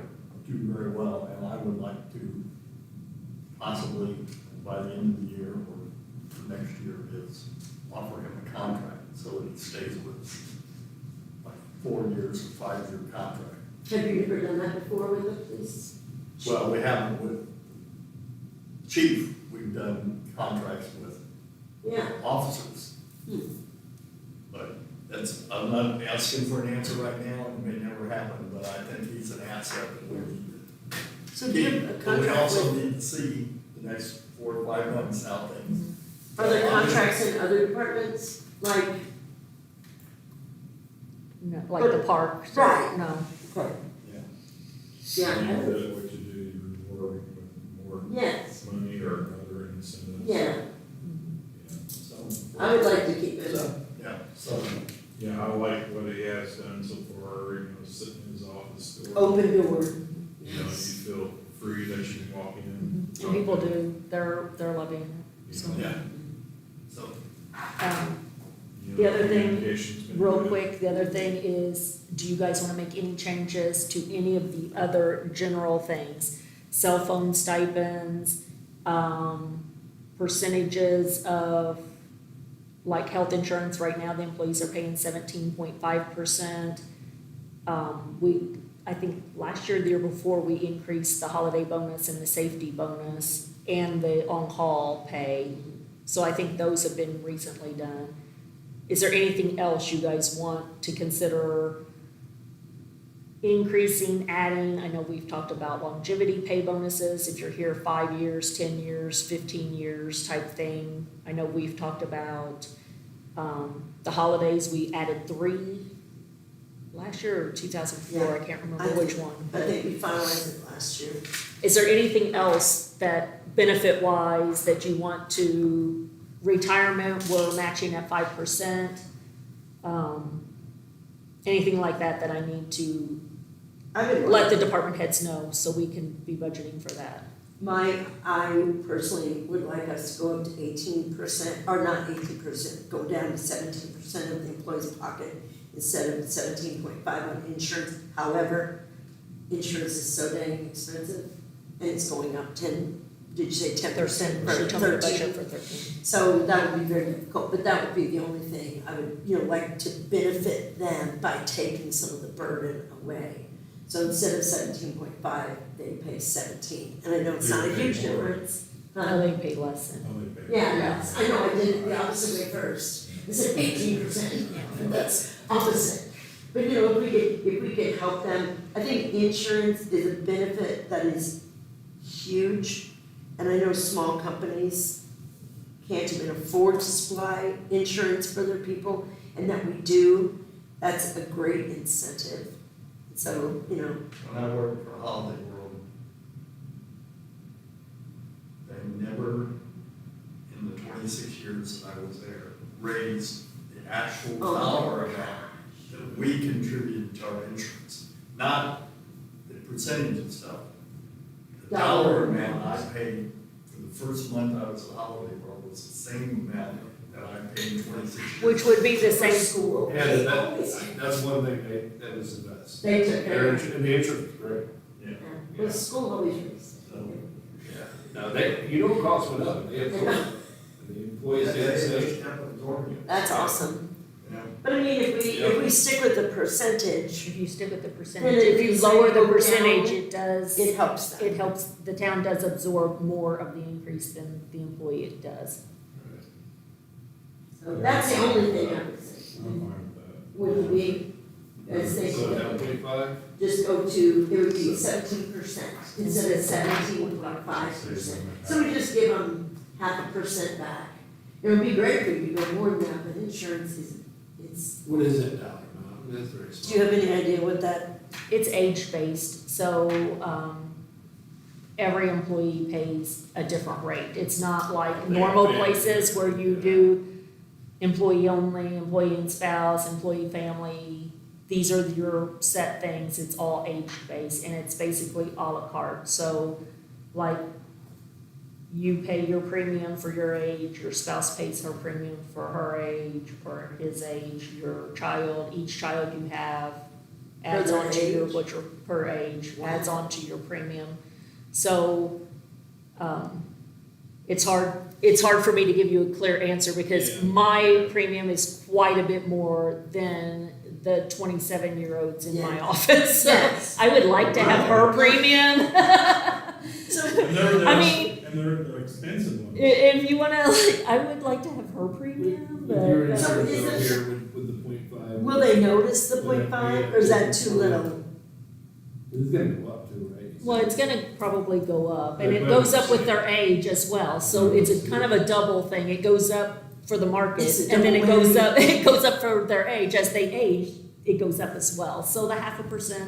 do very well, and I would like to possibly, by the end of the year or for next year, is offer him a contract so that he stays with us. Like 4 years or 5-year contract. Have you ever done that before with the police? Well, we haven't with chief, we've done contracts with Yeah. officers. Hmm. But that's, I'm not asking for an answer right now, it may never happen, but I think he's an asset that we need So to do you keep. have a But we contract also with, need to see the next 4 or 5 months how things. are there contracts in other departments? Like, No, like the park, so, Right. no. Yeah. yeah, You know what you do, you reward with more yes, money or other incentives. yeah, Yeah. So, I would like to keep it. yeah, so, Yeah, I like what he has done so far, you know, sitting in his office door. Open door. You know, you feel free that you can walk in. And people do, they're loving it, You so. know, yeah, so, you The know, other thing, communication's been real good. quick, the other thing is, do you guys wanna make any changes to any of the other general things? Cell phone stipends, percentages of, like health insurance, right now the employees are paying 17.5%. I think last year, the year before, we increased the holiday bonus and the safety bonus and the on-call pay. So I think those have been recently done. Is there anything else you guys want to consider increasing, adding? I know we've talked about longevity pay bonuses, if you're here 5 years, 10 years, 15 years type thing. I know we've talked about, the holidays, we added 3 last year or 2004, I can't remember which one. I think we finalized it last year. Is there anything else that benefit-wise that you want to, retirement, we're matching at 5%? Anything like that that I need to I would let the department heads know so we can be budgeting for that? I personally would like us to go up to 18%, or not 18%, go down to 17% of the employee's pocket instead of 17.5 on insurance. However, insurance is so dang expensive, and it's going up 10, did you say 10% 13, for she told me the budget 13? for 13. So that would be very difficult, but that would be the only thing I would, like to benefit them by taking some of the burden away. So instead of 17.5, they pay 17, and I know it's not a huge They pay more. difference. No, they pay less than. Oh, they pay. Yeah, yes, I know, I did it the opposite way first, I said 18%, and that's opposite. But if we could help them, I think insurance is a benefit that is huge. And I know small companies can't even afford to supply insurance for their people, and that we do, that's a great incentive. So, when I worked for Holiday World, they never, in the 26 years that I was there, raised the actual dollar amount that we contributed to our insurance, not the percentage and stuff. The dollar amount I paid for the first month I was at Holiday World was the same amount that I paid in 26 years. Which would be the For same. school. Yeah, that's one thing that was the best. They took care of it. And the interest was great. Yeah. Well, the school always raised it. So, Yeah. Now, you know, costs went up, they absorbed it. And the employees did the same. That's awesome. Yeah. But I mean, if we stick with the percentage, If you stick with the Then percentage, if if you you lower say the go down, percentage, it does, it helps them. it helps, the town does absorb more of the increase than the employee does. So that's the only thing I would say. I'm fine with that. Would we, as they So put down it, 25? just go to, it would be 17% instead of 17.5%. So we just give them 0.5% back. It would be great for you to go more than that, but insurance is, it's, What is that dollar amount? That's very do small. you have any idea what that? It's age-based, so, every employee pays a different rate. It's not like normal places where you do employee only, employee and spouse, employee family. These are your set things. It's all age-based, and it's basically a la carte. So, like, you pay your premium for your age, your spouse pays her premium for her age, or his age, your child, each child you have adds their on to your, age? what your, per age, adds on to your premium. So, it's hard for me to give you a clear answer because Yeah. my premium is quite a bit more than the 27-year-olds in my office. So Yes. I would like to have her premium. So, And they're, I mean- and they're the expensive ones. If you wanna, like, I would like to have her premium, With your but, So insurance is over it- here with the 0.5. will they notice the 0.5, or is that too little? It's gonna go up too, right? well, it's gonna probably go up, and it goes up with their age as well, so it's a kind of a double thing, it goes up for the market, It's a and then it double goes whammy. up, it goes up for their age, as they age, it goes up as well, so the 0.5%,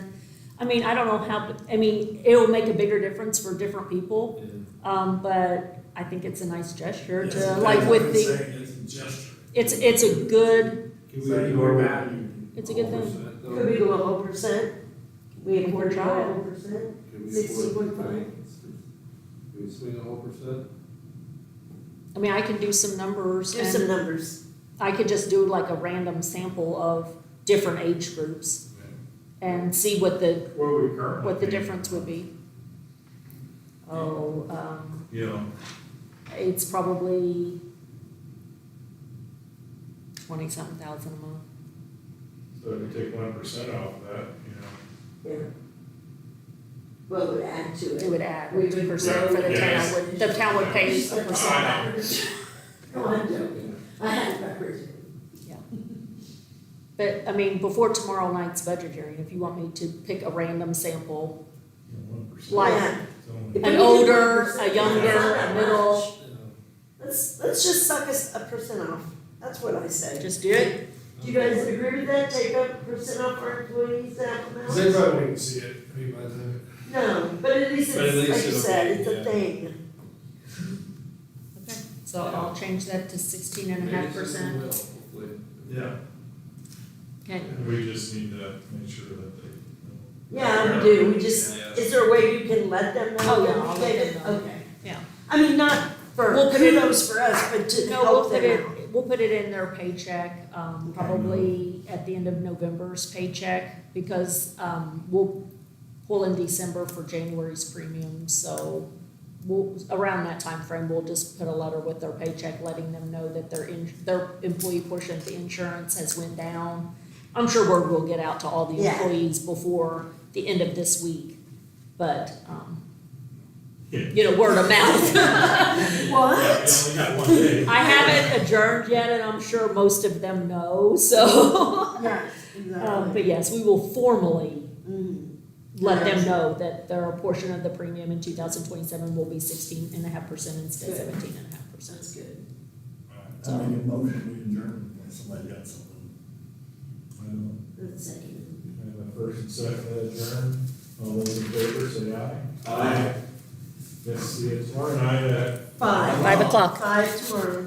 I mean, I don't know how, I mean, it'll make a bigger difference for different people, Yeah. but I think it's a nice gesture Yes, to, it like is. with I'm the, saying It's a gesture. it's a good, Can we Say do your our value. it's a good thing. 1% though? Could we go a whole percent? We can afford to go try a it. whole percent? Can we 16.5? afford Can we swing a whole percent? I mean, I can do some numbers Do some and numbers. I could just do like a random sample of different age groups and see what the What we difference would be. Oh, You know, it's probably 20-something thousand a month. so if you take 1% off of that, you know. Yeah. Well, it would add to It it. would add We would 2% for the grow- town, Yes. the town would pay a Just like percent. that. No, I'm joking. I had it backwards. But, I mean, before tomorrow night's budget hearing, if you want me to pick a random sample, You know, 1%. Like- Yeah. It's only- If we an do older, 1%, a younger, that's not a that middle, much. Let's just suck us a percent off. That's what I say. just do it. Do you guys agree with that? Take a percent off our employees to help them Cause out? they probably won't even see it, I mean, by the time. No, but at least But at it's, least like you it'll said, be- it's a yeah. thing. Okay, so I'll change that to 16.5%. Hopefully. Yeah. Okay, And we just need to make sure that they know. Yeah, we do. We just, Yeah. is there a way you can let them know? Oh, yeah, that we I'll let gave them it? know. Okay. Yeah. I mean, not for We'll put it- kudos for us, but to no, help them out. we'll put it in their paycheck, probably at the end of November's paycheck, because, we'll pull in December for January's premium, so around that time frame, we'll just put a letter with their paycheck letting them know that their employee portion of the insurance has went down. I'm sure word will get out to all the Yeah. employees before the end of this week, but, Yeah. word of mouth. Yeah, What? we only got 1 day. I haven't adjourned yet, and I'm sure most of them know, so. Yeah, exactly. But yes, we will formally Mhm. let them know that their portion of the premium in 2027 will be 16.5% instead of Good. 17.5%. That's good. I make a motion, we adjourn, unless somebody got something. That's second. We have a first and second to adjourn. All those in favor, say aye. Aye. Yes, see you tomorrow night at 5. 5 o'clock. 5 tomorrow.